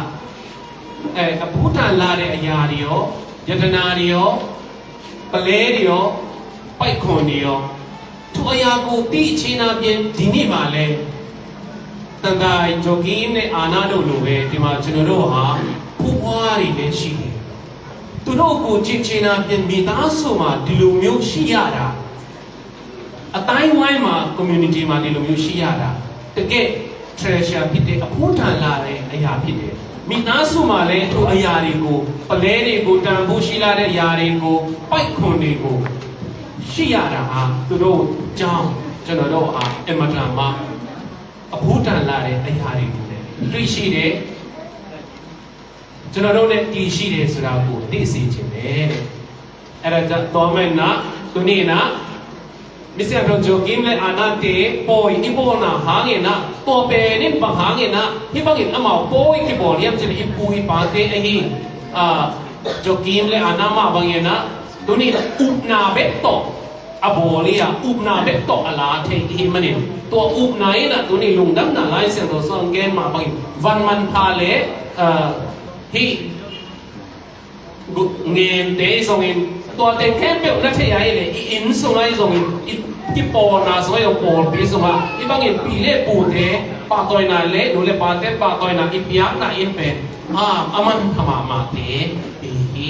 အဘုဒ္ဓလာတဲ့အရာတွေရောယတနာတွေရောပလဲတွေရောပိုက်ခွန်တွေရောသူအရာကိုသိချင်းအပြင်ဒီနေ့မှာလဲတန်ခိုင်ဂျိုကင်းနဲ့အာနာတို့လိုပဲဒီမှာကျွန်တော်တို့ဟာဖူးဖွားတွေလည်းရှိတယ်သူတို့ကိုကြည့်ချင်းအပြင်မိသားစုမှာဒီလိုမျိုးရှိရတာအတိုင်းဝိုင်းမှာ community မှာဒီလိုမျိုးရှိရတာတကယ် treasure ဖြစ်တဲ့အဖို့တန်လာတဲ့အရာဖြစ်တယ်မိသားစုမှာလည်းသူအရာတွေကိုပလဲတွေကိုတန်ဖိုးရှိလာတဲ့အရာတွေကိုပိုက်ခွန်တွေကိုရှိရတာဟာသူတို့ကြောင့်ကျွန်တော်တို့ဟာအမတန်မှအဖို့တန်လာတဲ့အရာတွေကိုလည်းတွေ့ရှိတယ်ကျွန်တော်တို့လည်းတည်ရှိတယ်ဆိုတာကိုသိစေချင်တယ်တဲ့အဲ့ဒါကြောင့်တော်မဲ့နာသူနေနာMr. Joachim le anate poi ibona hangena to pe ni bahangena hi bangin amao poi ki boliam jin ipui pate ahi Joachim le anama bangena tuni upna betto abolia upna betto ala the hi manin to upna ina tuni lungdam na lai sen to song gen ma bangin van man pha le hi ngem te songinตัวเต็งแค่เปลวนักเทียเลยอินส่งไอ้ส่งที่ปอนาส่งไอ้ปอปีส่งมาที่บางอย่างปีเล่ปูเทปาตอยนาเล่ดูเล่ปาเทปาตอยนาอิปยักนาอินเป็นอามันทำมาเทปี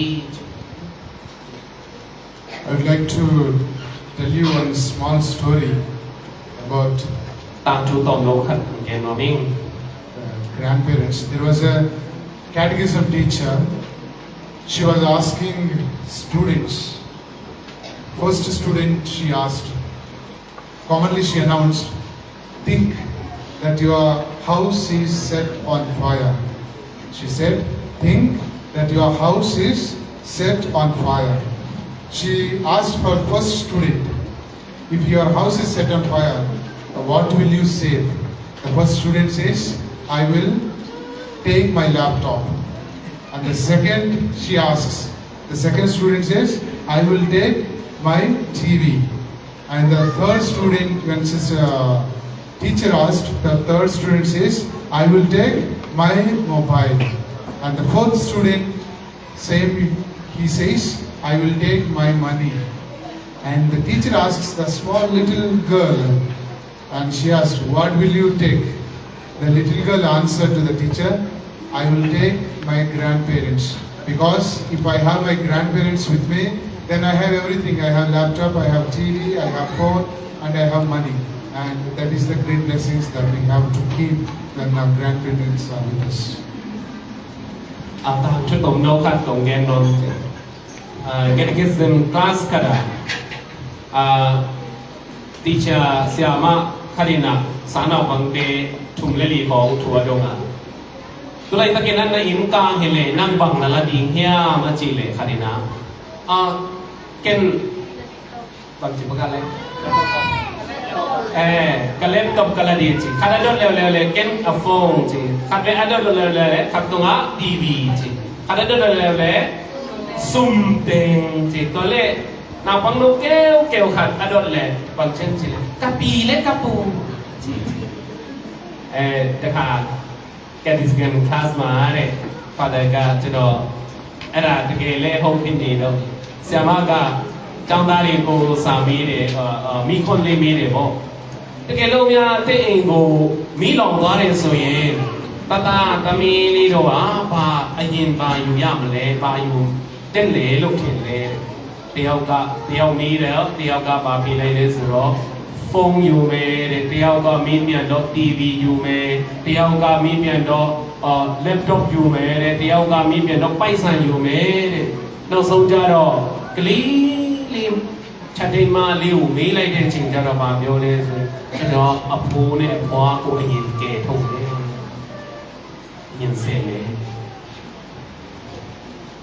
I would like to tell you one small story about ตามจูตอมโลขัดแกนมามิ่ง grandparents. There was a catechism teacher. She was asking students. First student she asked, commonly she announced, think that your house is set on fire. She said, think that your house is set on fire. She asked her first student, if your house is set on fire, what will you save? The first student says, I will take my laptop. And the second she asks, the second student says, I will take my TV. And the third student, when his teacher asked, the third student says, I will take my mobile. And the fourth student, same, he says, I will take my money. And the teacher asks the small little girl, and she asked, what will you take? The little girl answered to the teacher, I will take my grandparents, because if I have my grandparents with me, then I have everything. I have laptop, I have TV, I have phone, and I have money. And that is the great blessings that we have to keep when our grandparents are with us. อาตามชุดตรงโนขัดตรงแกนนนแกนกิสมคลาสกระดาteacher ဆရာမ คารินะสานเอาบังเตทุมเลลีของทัวดงอ่ะตุไลตะเกนันในอินกาเฮเลนั่งบังนั่นละดิ่งเฮียมาจีเลคารินะเกนบังจีบกันเลยกะเล็บตบกะละดีจีคาดาดเลวเลเกนอฟงจีคาดเวอดเลวเลขับตรงอ่ะทีวีจีคาดาดเลซุ่มเต็งจีตัวเล่นาปังลูกเกลขัดอดดเลยปังเช่นจีกะปีเล็กกะปูจีแต่ค่ะแกดิสกันคลาสมาเนี่ยฟาเดอร์ก็จะดออะไรตะเกเล่ห้องพินดีเนาะเสียมากก็จังดารีโกสามีเนี่ยมีคนเลยมีเนี่ยบอกตะเกลงยาเตะเองกูมีหลงตัวเนี่ยส่วนใหญ่ตาตามีนี่ดูว่าปาอายินปาอยู่ยามเลยปาอยู่เต้นเลยลูกเห็นเลยเดียวมีแล้วเดียวก็ปาปีเลยสุดฟงอยู่เมย์เดียวก็มีเมียนดอทีวีอยู่เมย์เดียวก็มีเมียนดอแล็ปท็อปอยู่เมย์เดียวก็มีเมียนดอไปสันอยู่เมย์เราส่งจารอกลีลิมชัดเจนมาลิวมีอะไรเด่นจริงจารบาเบียวเลยฉันเราอภูเนี่ยพอกูยินเกทุกเลยยินเสียเลย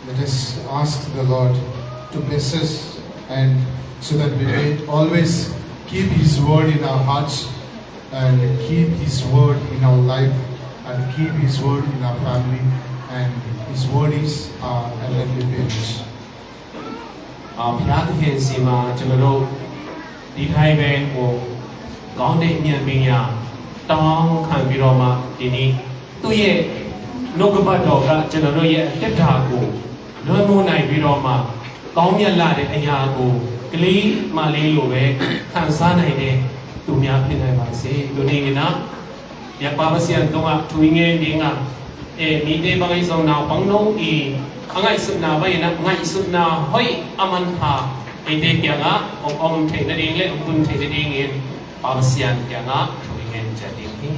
Let us ask the Lord to bless us and so that we may always keep His word in our hearts and keep His word in our life and keep His word in our family and His word is our heavenly parents. พระเห็นสีมาจนเราดีไทยเป็นโอ้ก้อนเด็กเนี่ยเป็นยาต้องขันบิโรมาทีนี้ตัวเย่นกบัดดอกละจนเราเย่เต็มทากูน้อยมูนายบิโรมาก้องยันลาเด็กอัญญากูกลีมาลีลูเวขันซาในเด็กตุเมียพินัยบาสีตัวนี้นะอยากปาบเสียนตรงอ่ะทุยเงี้ยดิ้งอ่ะมีเดบางไอ้สองนาวปังน้องอีอังไงสุดนาไว้นะไงสุดนาเฮ้ยอามันพาไอเด็กอย่างอ่ะองเทนเองเลยองคุณเทนเองเองปาบเสียนอย่างอ่ะทุยเงี้ยจะดิ้ง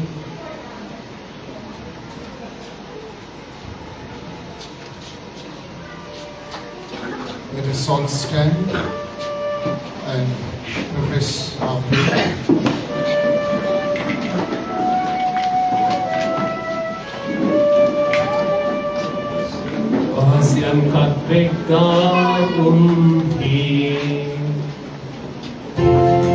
Let us all stand and profess our faith. Pasian kat begadum hi Amen.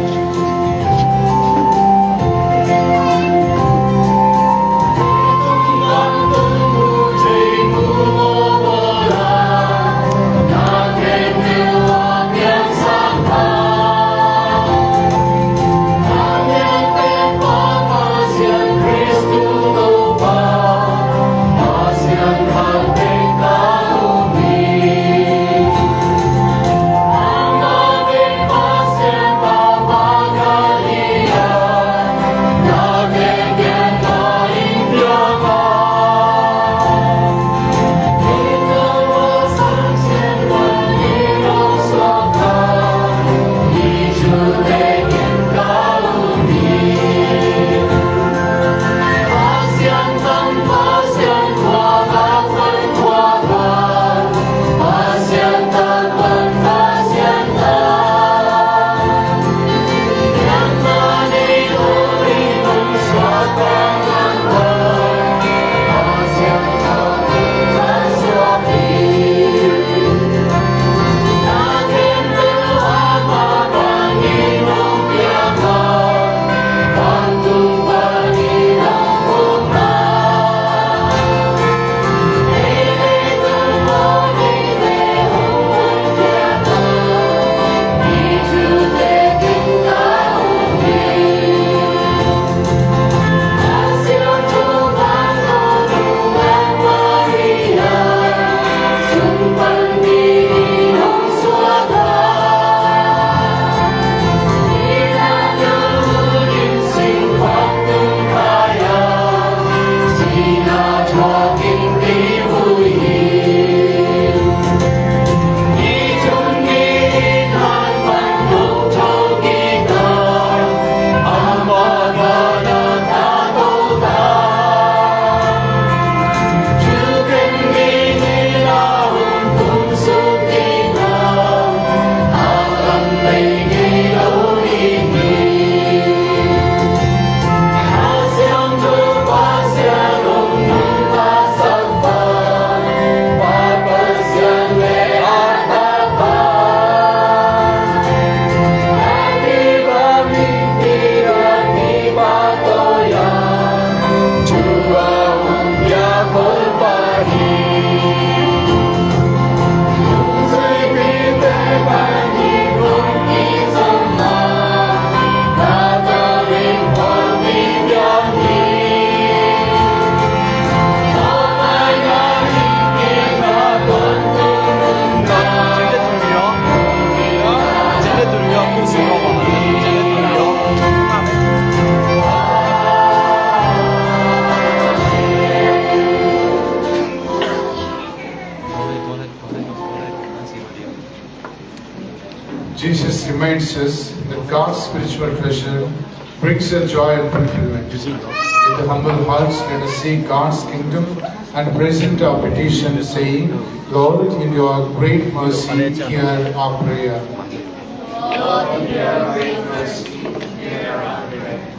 Jesus reminds us that God's spiritual treasure brings us joy and fulfillment. With the humble hearts, let us seek God's kingdom and present our petition, saying, Lord, in your great mercy, hear our prayer. Lord, in your great mercy, hear our prayer.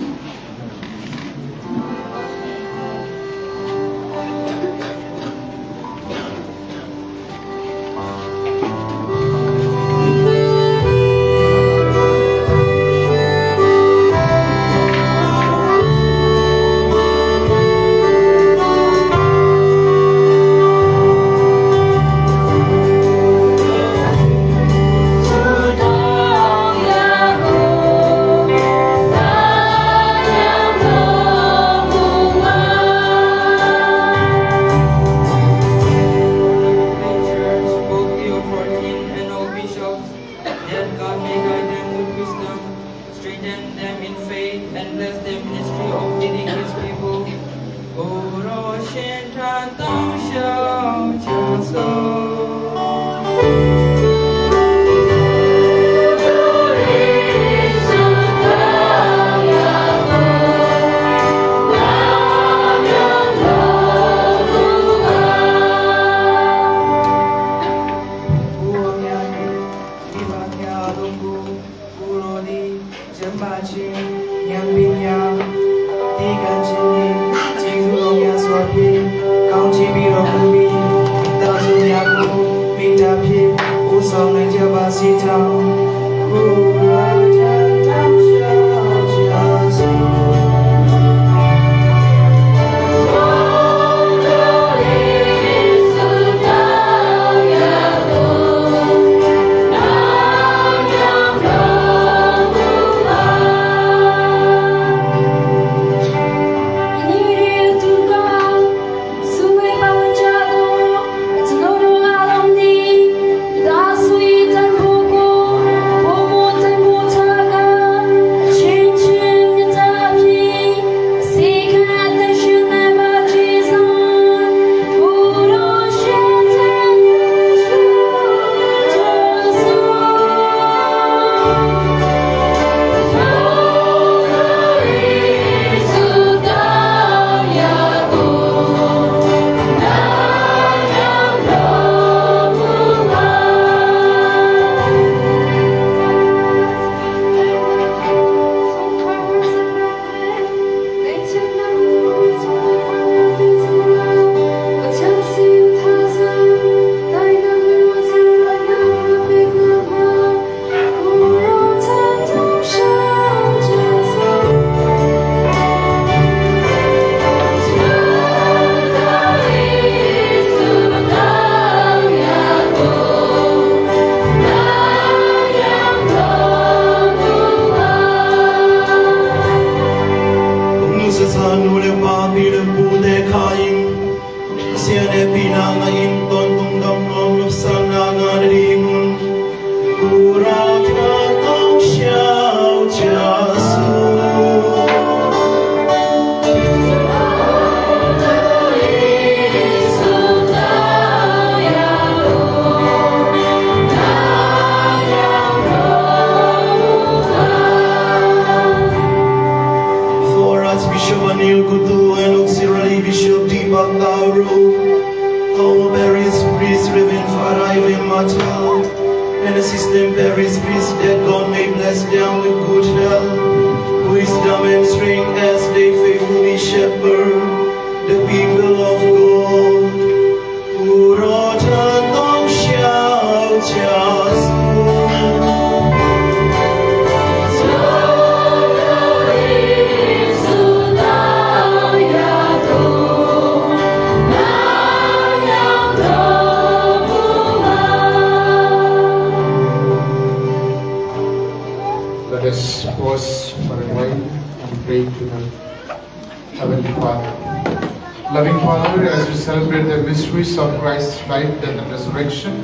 Of Christ's life, death, and resurrection.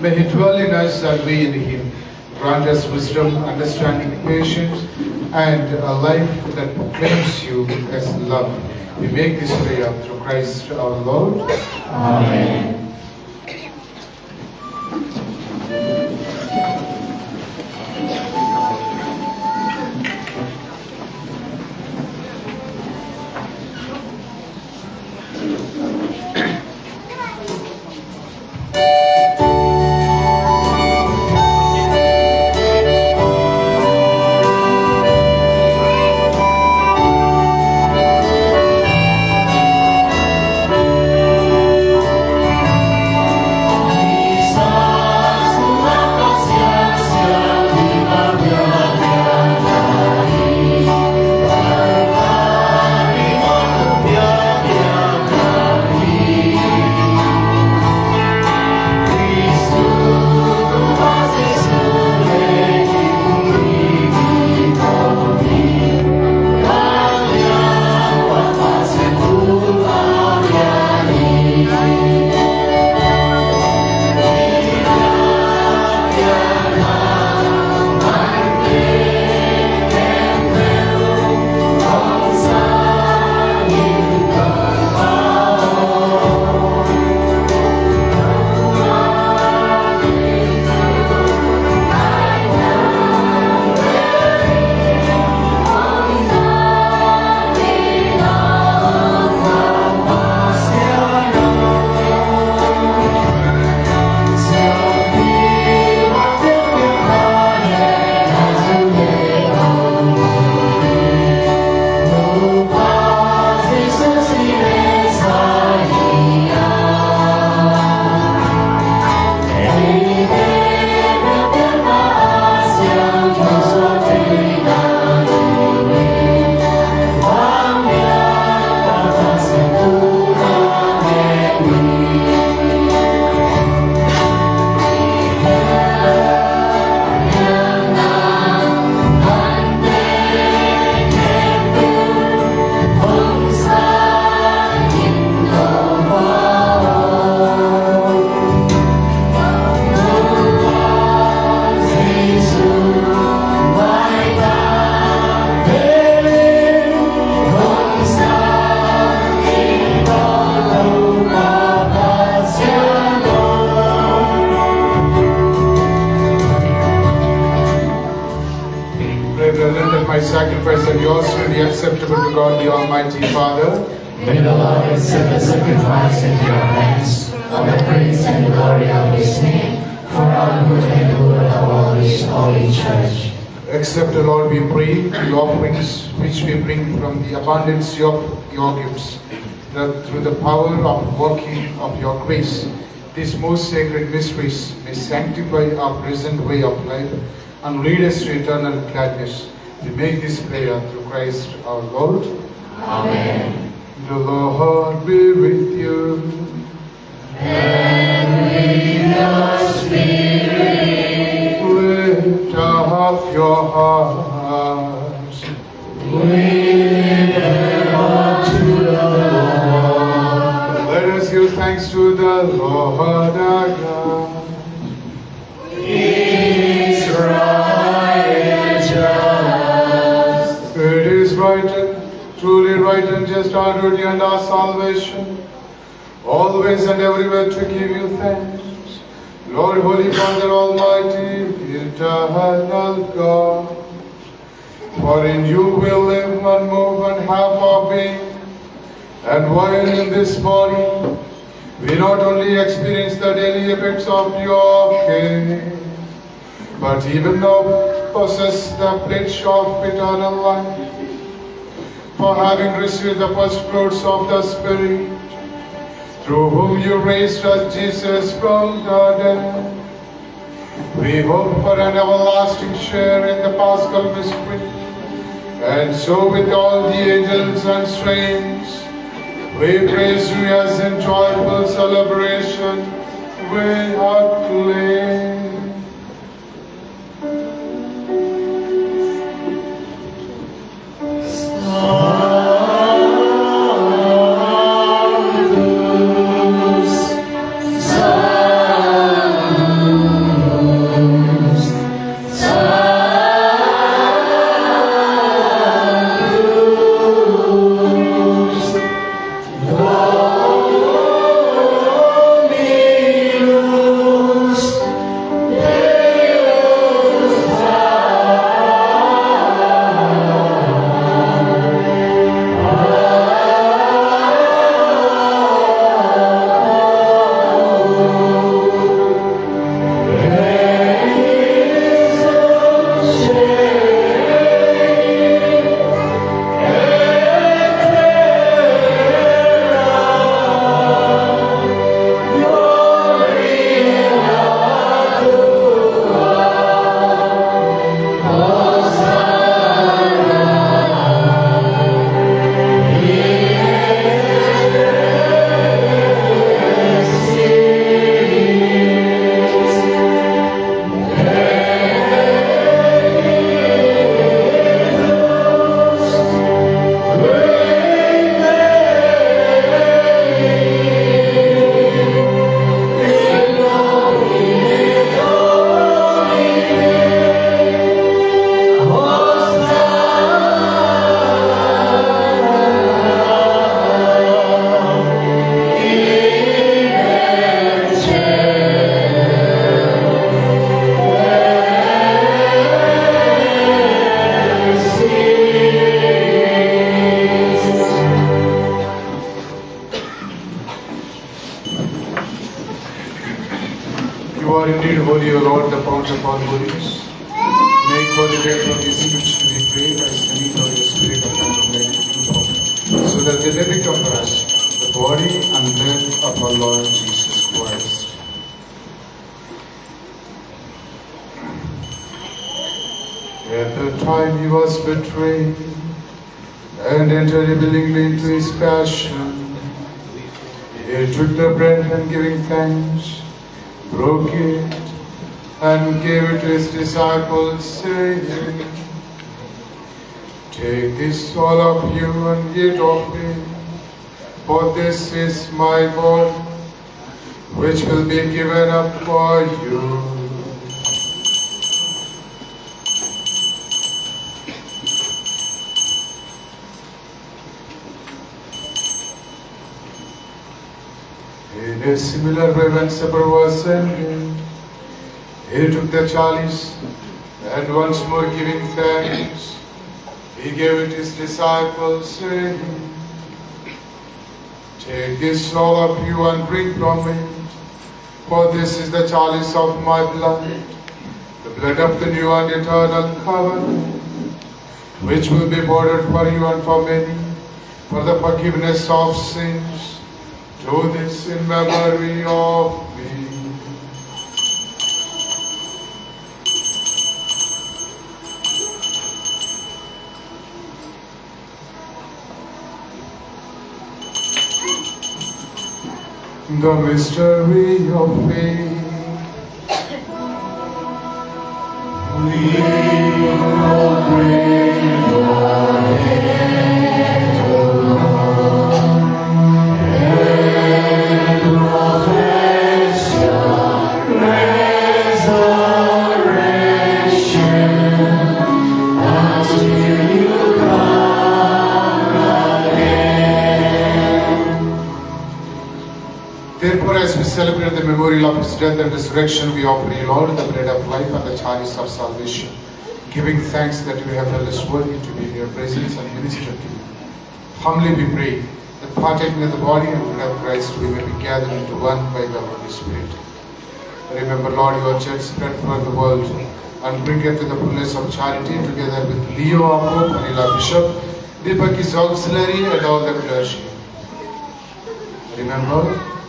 May He dwell in us and we in Him. Grant us wisdom, understanding, patience, and a life that claims You as love. We make this prayer through Christ our Lord. Amen. be acceptable to God the Almighty Father. May the Lord accept the sacrifice into your hands, for the praise and glory of His name, for our good and good of all His holy church. Accept, O Lord, we pray, the offerings which we bring from the abundance of your gifts, that through the power of working of your grace, these most sacred mysteries may sanctify our present way of life and lead us to eternal gladness. We make this prayer through Christ our Lord. Amen. The Lord be with you. And with your spirit, Lift up your hearts. we up to the Lord. Let us give thanks to the Lord our God. It's right and just. It is right and truly right and just our duty and our salvation, always and everywhere to give you thanks. Lord, Holy Father, Almighty, eternal God, for in you we live and move and have our being. And while in this body, we not only experience the daily effects of your care, but even now possess the pledge of eternal life. For having received the first fruits of the Spirit, through whom you raised us Jesus from the dead, we hope for an everlasting share in the Paschal mystery. And so with all the angels and saints, we praise you as in joyful celebration we acclaim. You are indeed holy, O Lord, the fount of all holiness. Make holy day from these scriptures, we pray, as the meat of your spirit of God, so that they may become for us the body and blood of our Lord Jesus Christ. At the time he was betrayed and entered willingly into his passion, he took the bread and giving thanks, broke it, and gave it to his disciples, saying, "Take this, all of you, and eat of it, for this is my body, which will be given up for you." In a similar way, when supper was ended, he took the chalice, and once more giving thanks, He gave it his disciples, saying, "Take this, all of you, and drink from it, for this is the chalice of my blood, the blood of the new and eternal covenant, which will be poured for you and for many, for the forgiveness of sins. Do this in memory of me." The mystery of faith. We proclaim your death, O Lord, and profess your resurrection until you come again. Therefore, as we celebrate the memorial of his death and resurrection, we offer you, Lord, the bread of life and the chalice of salvation, giving thanks that you have held us worthy to be in your presence and minister to you. Humbly we pray that partaking of the body and blood of Christ, we may be gathered into one by the Holy Spirit. Remember, Lord, your church spread throughout the world, and bring it to the fullness of charity, together with Leo of Pope, Manila Bishop, Deepak his auxiliary, and all the clergy. Remember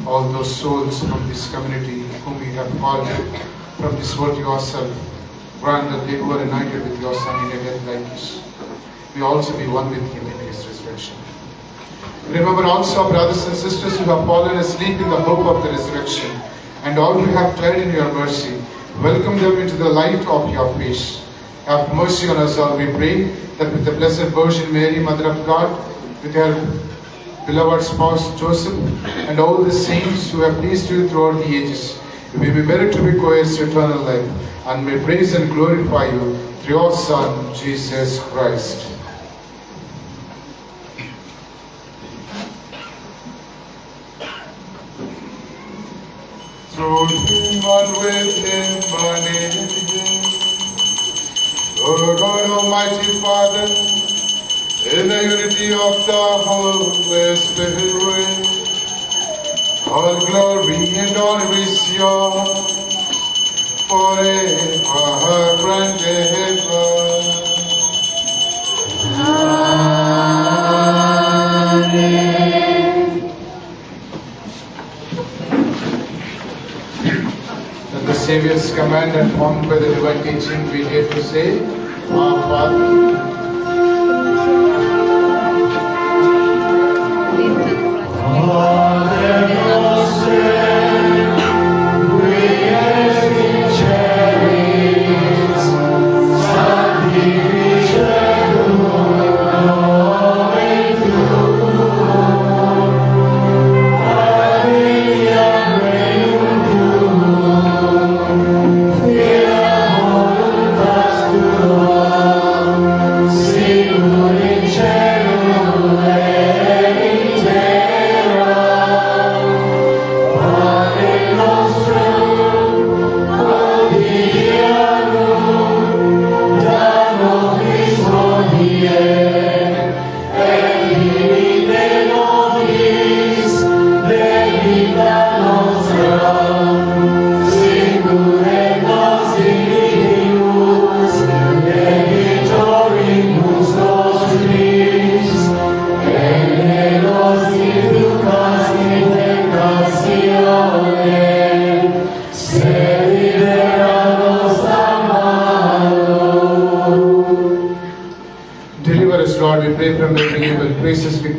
all those souls from this community whom we have called from this world to yourself. Grant that they who are united with your Son in a death like this, we also be one with him in his resurrection. Remember also our brothers and sisters who have fallen asleep in the hope of the resurrection, and all who have died in your mercy. Welcome them into the light of your face. Have mercy on us all, we pray, that with the Blessed Virgin Mary, Mother of God, with her beloved spouse Joseph, and all the saints who have pleased you throughout the ages, we may merit to be co-heirs to eternal life, and may praise and glorify you through your Son, Jesus Christ. Through him and with him and in him, O God Almighty Father, in the unity of the Holy Spirit, all glory and honor is yours forever and ever. Amen. At the Saviour's command and formed by the divine teaching, we dare to say, Our Father,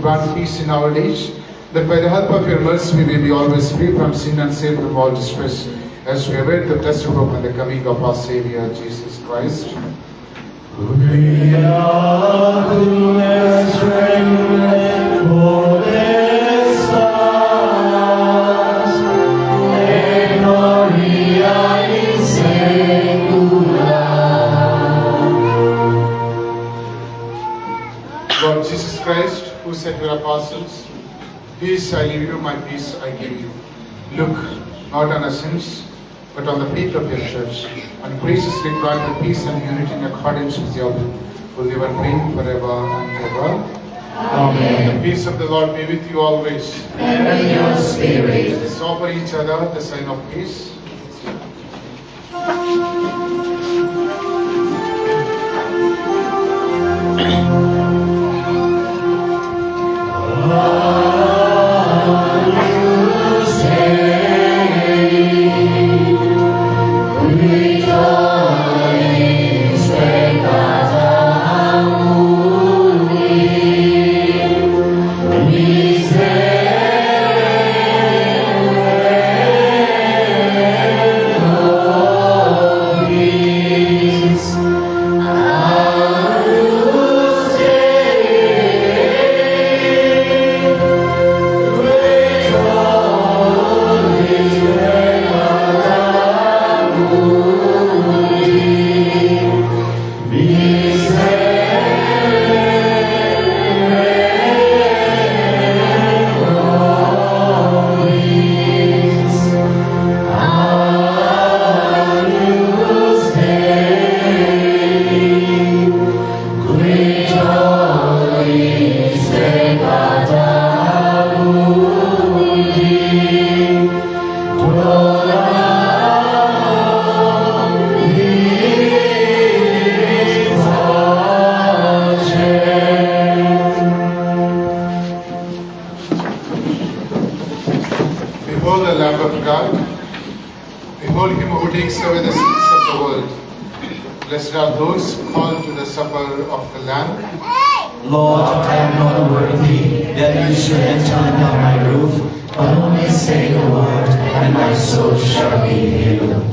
grant peace in our days, that by the help of your mercy we may be always free from sin and saved from all distress, as we await the blessed hope and the coming of our Savior, Jesus Christ. Lord Jesus Christ, who said to your apostles, "Peace I leave you, my peace I give you. Look not on our sins, but on the faith of your church, and graciously grant the peace and unity in accordance with your will, will live and reign forever and ever. Amen. The peace of the Lord be with you always. And with your spirit. Let's offer each other the sign of peace. Behold the Lamb of God. Behold him who takes away the sins of the world. Blessed are those called to the supper of the Lamb. Lord, I am not worthy that you should enter under my roof, but only say the word, and my soul shall be healed.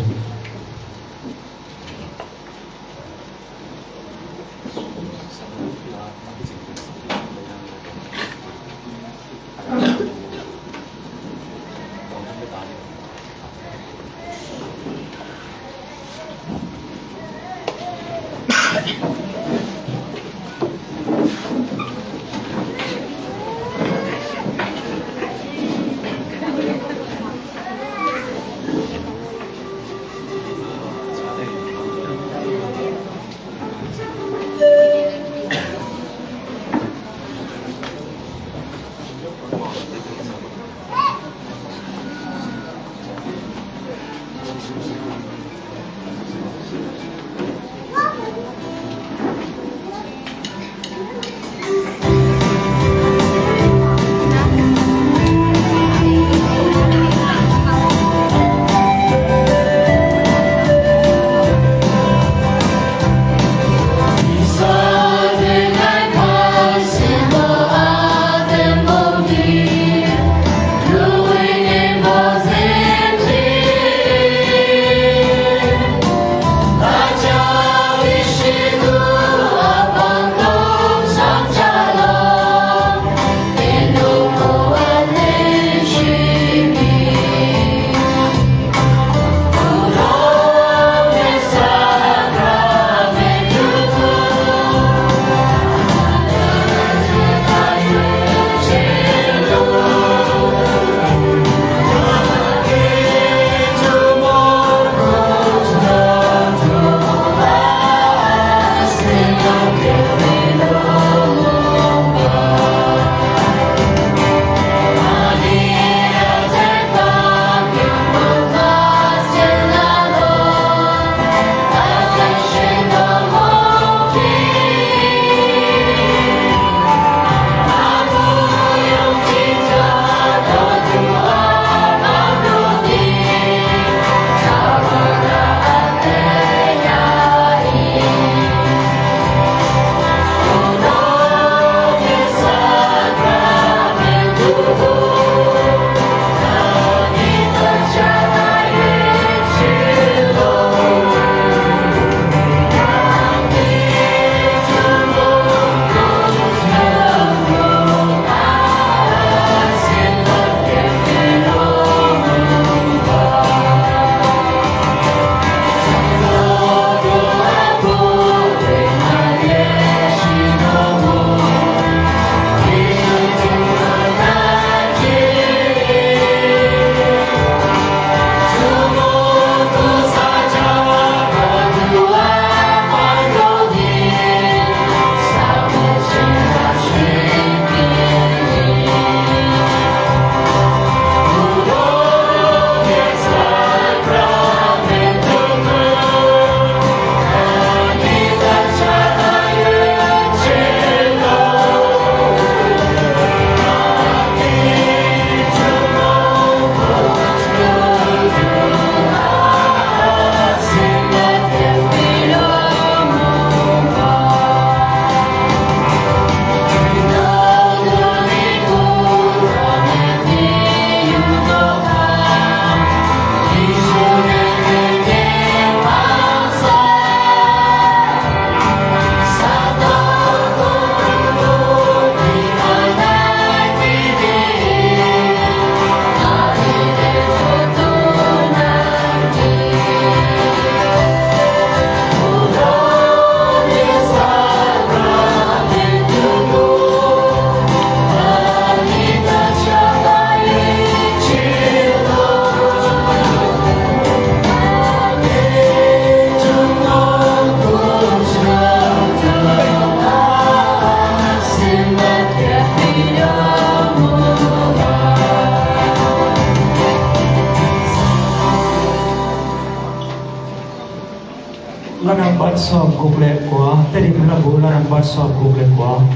lanang bat som kukle kwa teri mlabu lanang bat som kukle kwa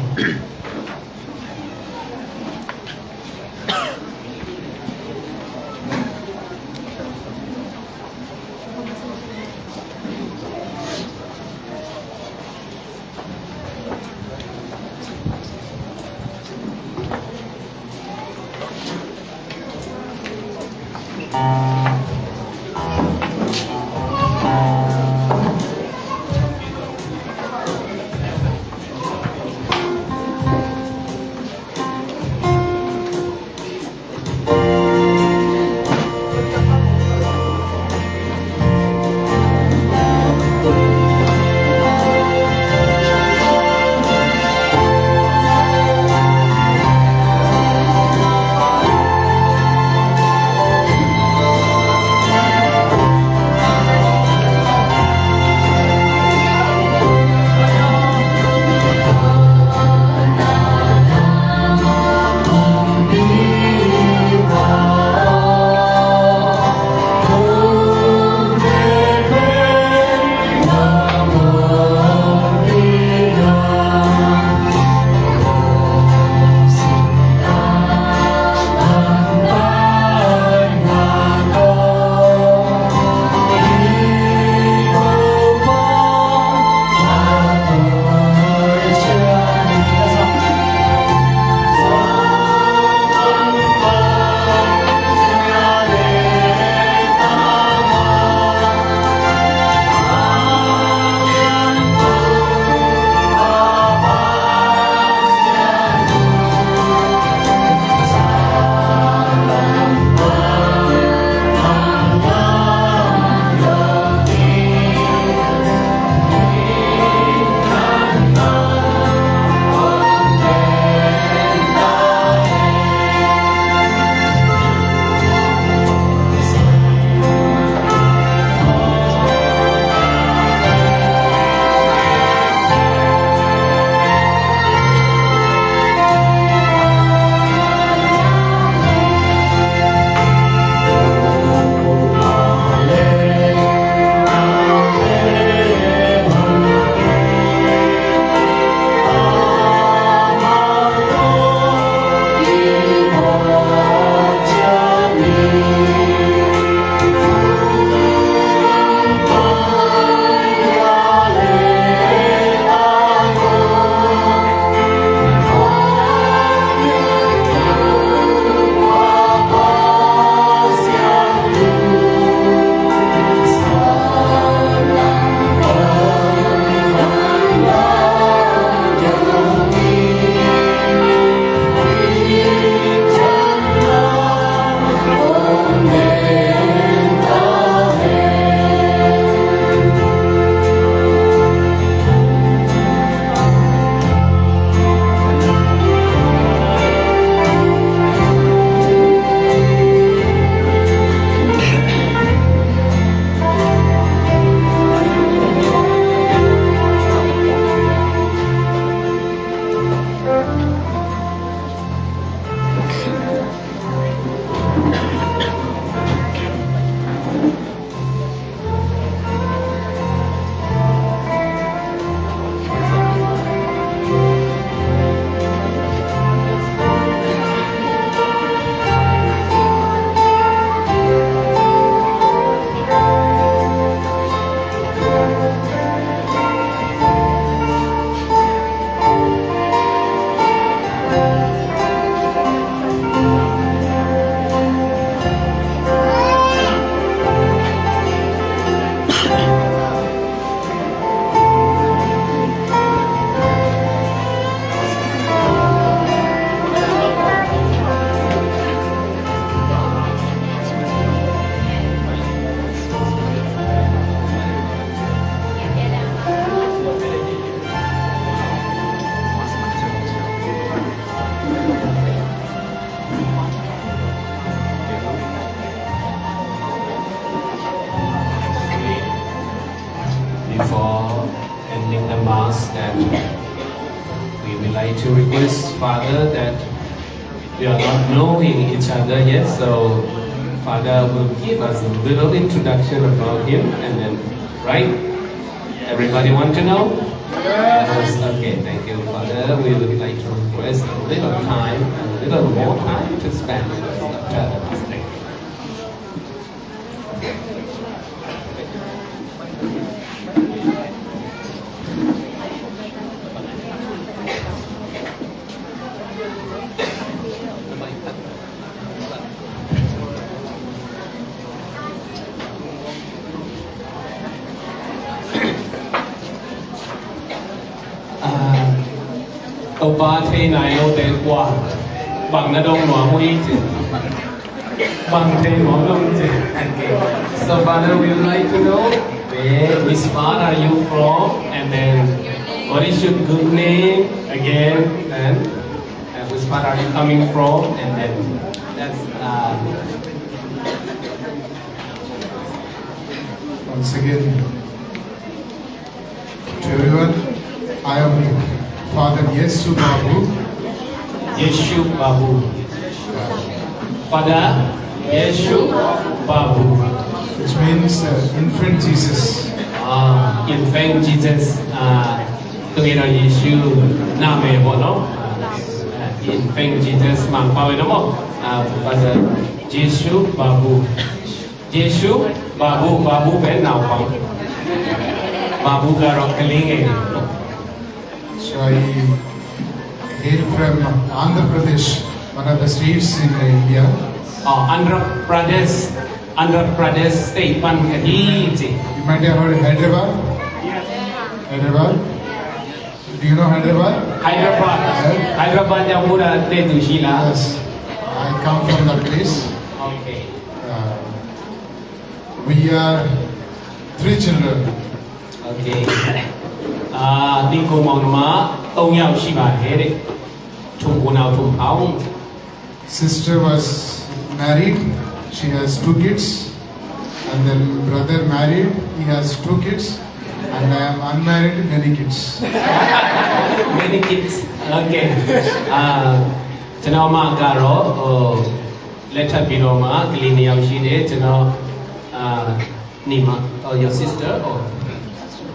before ending the Mass that we would like to request Father that we are not knowing each other yet, so Father will give us a little introduction about him, and then right Everybody want to know? Yes. Okay, thank you, Father. We would like to request a little time, a little more time to spend with us. Thank you. Tàu ba thế này đâu tên qua bằng nó đông nó huy chứ bằng thế nó đông chứ. So Father, we would like to know which part are you from, and then what is your good name again, and which part are you coming from, and then that's Once again, to everyone, I am Father Yesu Babu. Yeshu Babu. Father Yeshu Babu. Which means infant Jesus. Infant Jesus. Tôi là Yeshu Nam mẹ bọn nó. Infant Jesus mang bao nhiêu đó Father Yeshu Babu. Yeshu Babu. Babu bên nào không? Babu cái rồi cái linh. So I hail from Andhra Pradesh, one of the states in India. Andhra Pradesh state one Hadiji. You might have heard Hyderabad. Yes. Hyderabad. Do you know Hyderabad? Hyderabad yang muda tu Sheila. Yes. I come from that place. Okay. We are 3 children. Okay. Đi cùng mong má tông nhau xí bà thế đấy. Chung cô nào chung áo. Sister was married. She has 2 kids. And then brother married. He has 2 kids. And I am unmarried, many kids. Many kids. Okay. Cho nó mà cả rồi let her be rồi mà cái linh nhau xí đấy cho nó Nima, your sister or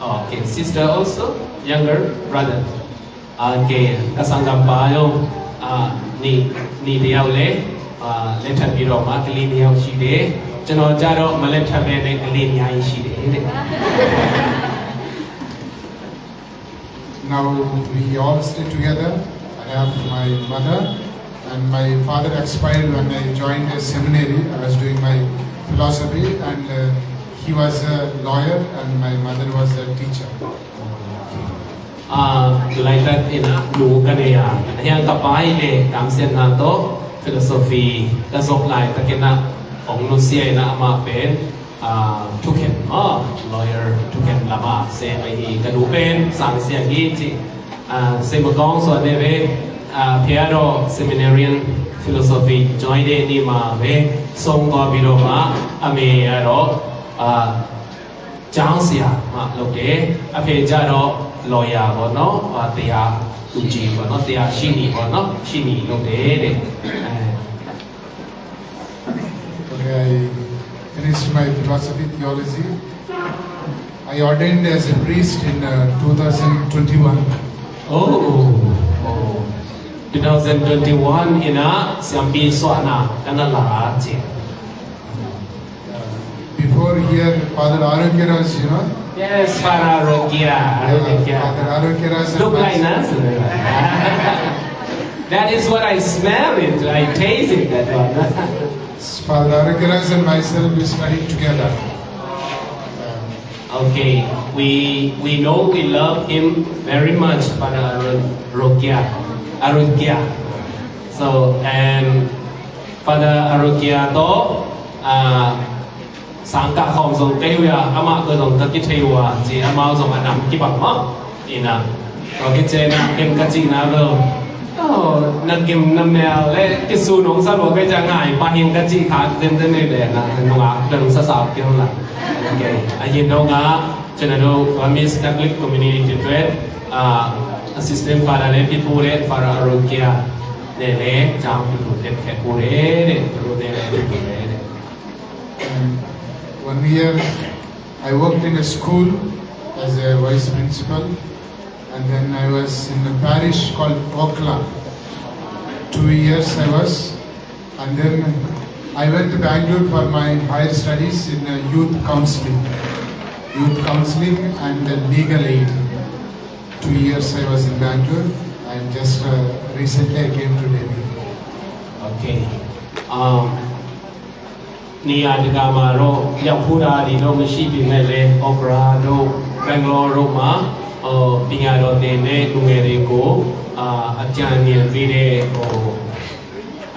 okay, sister also, younger brother. Okay, kasangam bayo ni diao le let her be rồi mà cái linh nhau xí đấy cho nó ra rồi mà let her be này cái linh nhau xí đấy. Now we all stay together. I have my mother and my father expired when I joined a seminary. I was doing my philosophy and he was a lawyer and my mother was a teacher. Like that in đủ cái này yang kapai le kam sen na to philosophy ta sok lai ta kena ong no sia na ama pen thuken lawyer thuken lama se mai hi ka du pen sang sia gi chi se mo gong so ne ve piano seminarian philosophy join de ni ma ve song ko bi ro ma ame ro chang sia ma lok de a phe ja ro lawyer ပေါ့เนาะတရားသူကြီးပေါ့เนาะတရားရှိနေပေါ့เนาะရှိနေလုပ်တယ်တဲ့ Okay, I finished my philosophy theology. I ordained as a priest in 2021. 2021 ina sampi swana kanala che. Before here, Father Arogyaras, you know. Yes, Father Arogya. Father Arogyaras. Look like us. That is what I smell it. I taste it. That one. Father Arogyaras and myself, we studied together. Okay, we know we love him very much, Father Arogya. So and Father Arogya to sangka khom song tewa ama ko song ta ki tewa ji ama song anam ki ba ma ina ko ki che na kem ka chi na lo na kem na me le ki su nong sa lo ke ja ngai pa hin ka chi kha den den ne le na no ga dang sa sa ke la okay ayin no ga chana Burmese Catholic community thread assistant father le pi pu le Father Arogya le le jam pi pu le ke pu le de ro de le And 1 year I worked in a school as a vice principal, and then I was in a parish called Okla. 2 years I was, and then I went to Bangalore for my higher studies in youth counseling and legal aid. 2 years I was in Bangalore, and just recently I came to Delhi. Okay. နေရာတကာမှာတော့ရောက်ဖူးတာတွေတော့မရှိပေမဲ့လည်းအော်ပရာတို့ဘန်ဂလောတို့မှာပညာတော်သင်တဲ့လူငယ်တွေကိုအကြံဉာဏ်ပေးတဲ့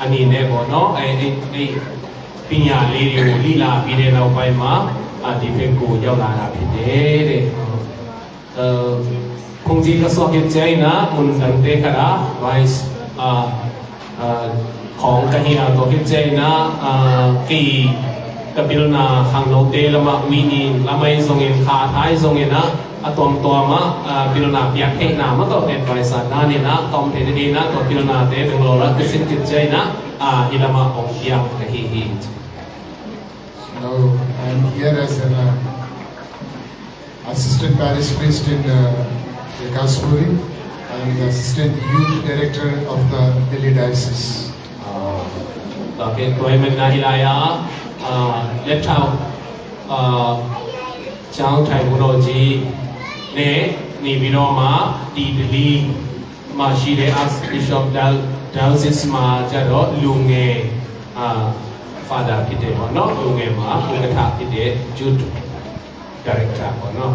အနေနဲ့ပေါ့နော်အဲ့ပညာလေးတွေကိုလိလာပြီးတဲ့နောက်ပိုင်းမှာဒီဘက်ကိုရောက်လာတာဖြစ်တယ်တဲ့คงจีก็สอบใจนะมุนดังเตคาราไวส์ของกันฮีนาตัวเก็บใจนะกีกับพิลนาขังโนเตละมาวินีละไม่ทรงเงินขาท้ายทรงเงินนะตัวมาพิลนาเปียกเฮนามาตัวเป็นบริษัทนั่นนี่นะคอมเพลตดีนะตัวพิลนาเตเป็นโลละก็สิ้นจิตใจนะอิละมาองเปียกกับฮี Now I am here as an assistant parish priest in Kashmiri and the assistant youth director of the Delhi diocese. Okay, tôi mình là Hilaya,လက်thảo, cháu thầy của đội gì, để ni video mà đi Delhi, mà chỉ để Archbishop Diocese mà cho đó luôn nghe, Father Pite mà nó luôn nghe mà cũng cái thằng Pite Jude director mà nó.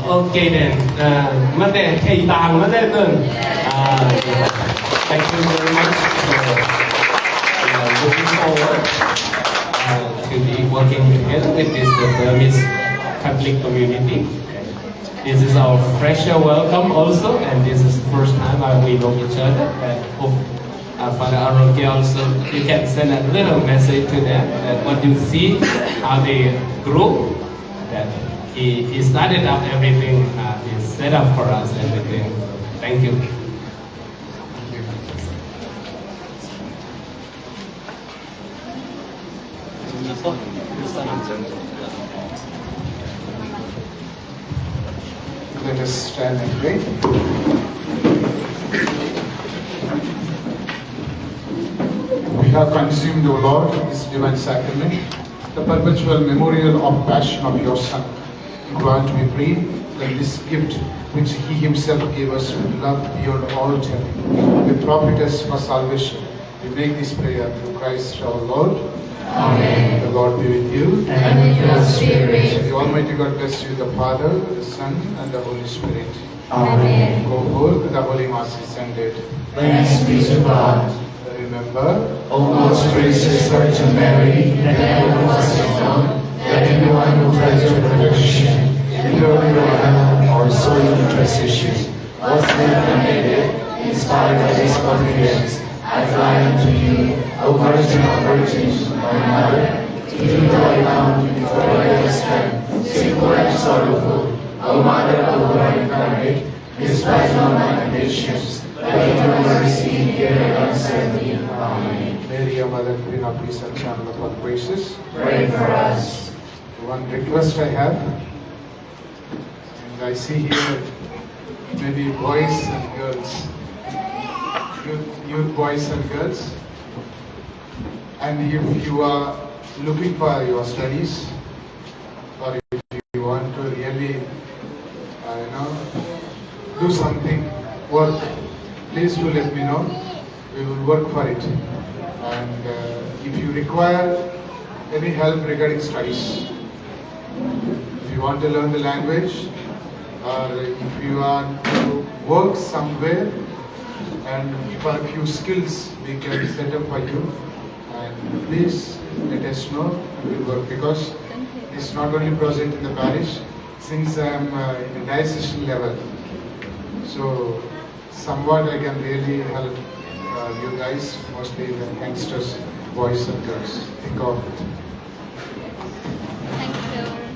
Okay then, mất đây thầy tàng mất đây từng. Thank you very much for looking forward to be working together with this Burmese Catholic community. This is our fresher welcome also, and this is the first time we know each other. And hope Father Aroke also, you can send a little message to them that what you see, how they grew, that he started up everything, he set up for us everything. Thank you. Let us stand and pray. We have consumed, O Lord, this divine sacrament, the perpetual memorial of passion of your Son. Grant, we pray, that this gift which He Himself gave us with love beyond all telling, will profit us for salvation. We make this prayer through Christ our Lord. Amen. The Lord be with you. And with your spirit. The Almighty God bless you, the Father, the Son, and the Holy Spirit. Amen. Go forth, the Holy Mass is ended. Thanks be to God. Remember, O most gracious Virgin Mary, that never was it known that anyone who fled your protection, implored your help, or sought your intercession, was left unaided. In spite of his confidence, I fly unto you, O Virgin of Virgins, my Mother, to do thy account before thy strength, sinful and sorrowful, O Mother of the Word incarnate, despite all my patience, but in your mercy hear and answer me. Amen. Mary, our Mother, Queen of Peace and Channel of all graces, Pray for us. one request I have, and I see here maybe boys and girls, youth boys and girls, and if you are looking for your studies, or if you want to really, do something, work, please do let me know. We will work for it. And if you require any help regarding studies, if you want to learn the language, or if you want to work somewhere, and for a few skills we can set up for you, and please let us know and we'll work, because it's not only present in the parish, since I am in a diocesan level, so somewhat I can really help you guys, mostly the youngsters, boys and girls. Think of it. Thank you.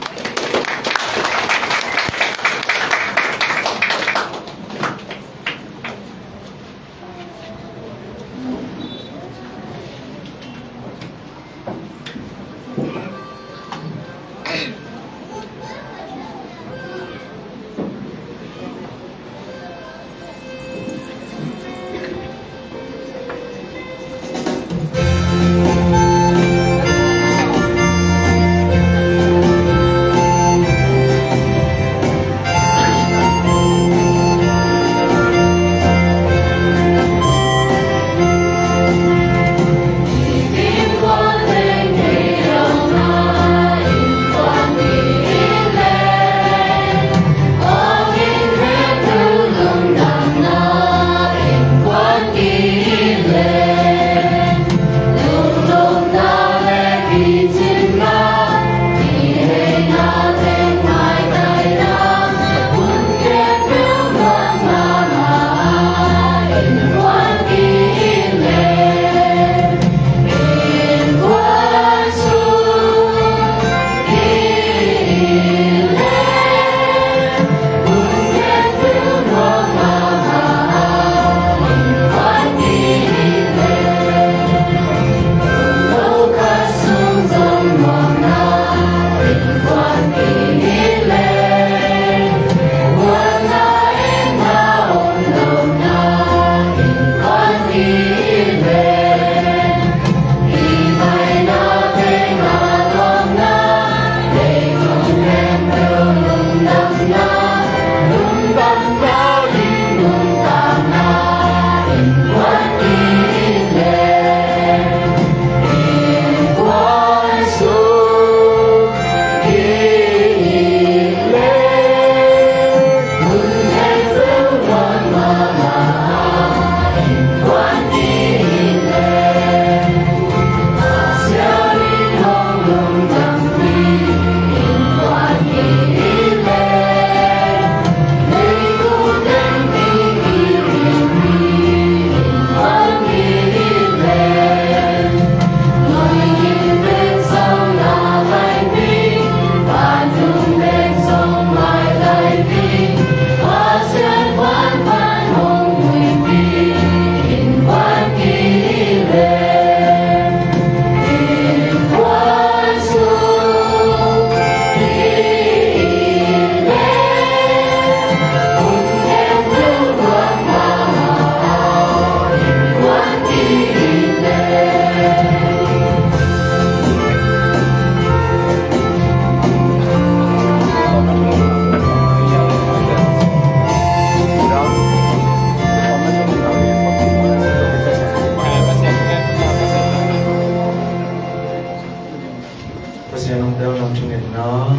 Sian ng Deo ng Tingin na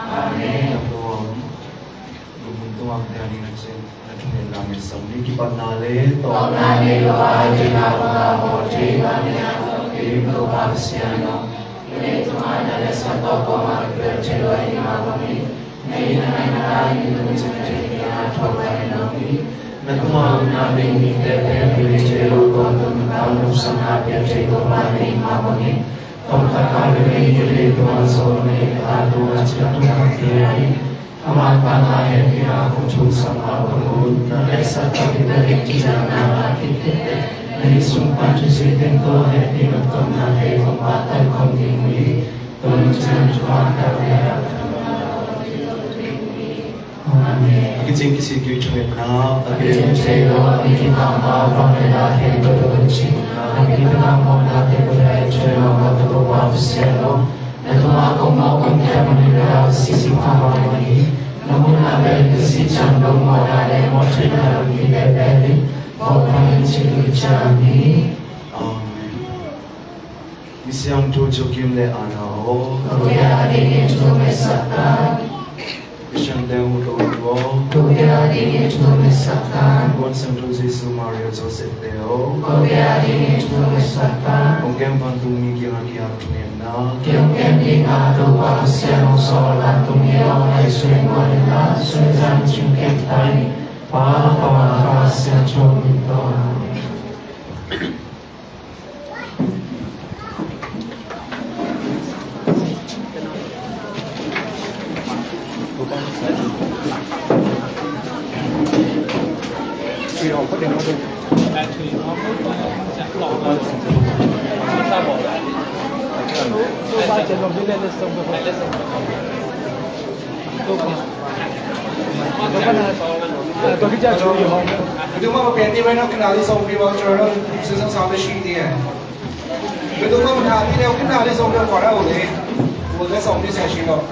Amen. Tuwang tayo ni Nasin na tingin namin sa muli kipanali Tonali lo ay tinawag mo Tiba niya ang ibig Pasiano Ini tumana sa topo magperchelo ay mabami Ngayon ay narahin ng sinasya at huwag namin Nagmahal namin ni Tepe Pilichelo kung tumutang sa napya Chego mani mabami Kung kakalimin nilito ang sorne at tuwas ka tumakiyay Amat pangayan kaya akong susang mapagod na lesa pagdalik dyan na makikita na isumpan siya ko at pinagtom na kayo kung patay kong tingwi tulad dyan juwan kaya Amen. Akin kisig yung na akin sa'yo ikitang mawang nalahin katulunsin na ikitang mo natin kaya ito'y mga katuwa sa selo na tumakong mawang kaya manila sisipamamani namun ada si candong modalnya motor dalam kita dari orang yang candi. Amen. Misyang tujuh kimle anao. Kuya dingin tume satan. Misyang deng ulo. Kuya dingin tume satan. Kunsang tujuh Maria Joseph Deo. Kuya dingin tume satan. Kung bantung kira kira tunena. Kung dinga tu pasien solat tunyo ay suwala suwezan chungket tay. Papa pasien chungito. Itu mah berarti mana kenali sampai bawah sesuatu sampai sini dia. Itu mah berarti dia kenali sampai fara udah, udah sampai sini loh.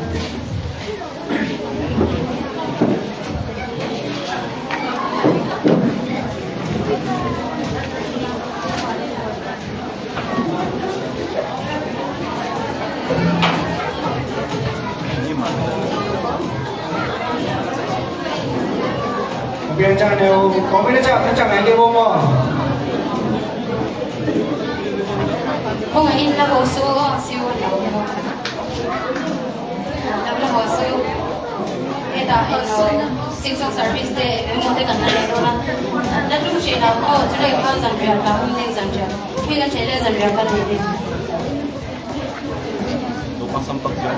Biar jangan kau bila jangan dia bawa. Kung ngayon na hoso ko, siyo na mo. Dabla hoso. Sing-song service de mo de kan na le na. Na lu shi na ko, zhe le pa zan bia ka, hu ne zan jia. Mi ga che le zan bia ka ni de. Lupang sampak yan.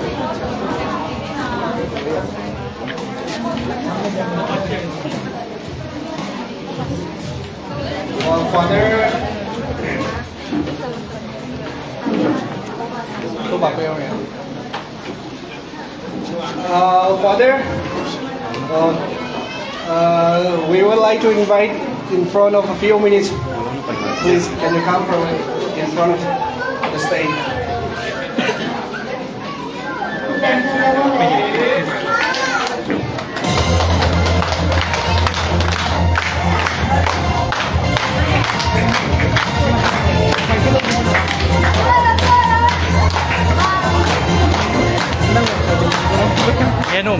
Father, we would like to invite in front of a few minutes. Please, can you come from in front of the stage?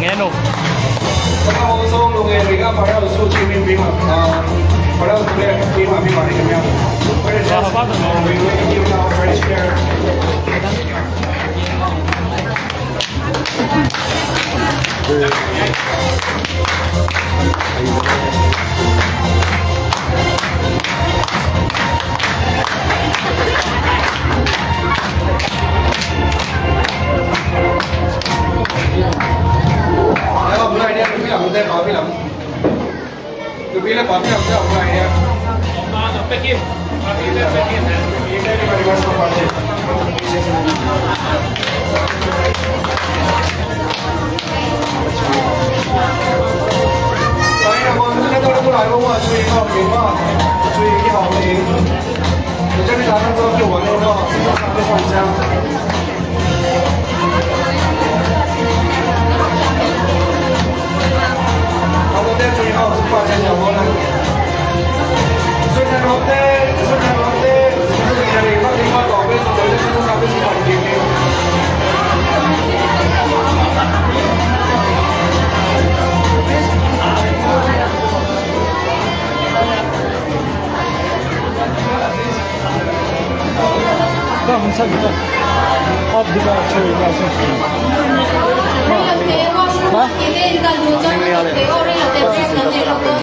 nghe nụ Các hộ sông lục nghề mình phải đầu số chuyên viên mà phải đầu nghề viên mà đi cái nhau. Very just we will give now fresh air. Đây có biết lắm. Tôi biết là có biết lắm cái ông này nha. Pekin. Pekin. Đây là một cái tôi 买过我追好给嘛，追一好的，我这里打算做给我那个3个方向。好多在追好是挂在小窝了。虽然我的，就是你的另外搞个是对的，就是3个是环境的。那我们参加，Of the Battery License。Rồi, thế qua số, cái bên ta lựa chọn cái ô đây là tiền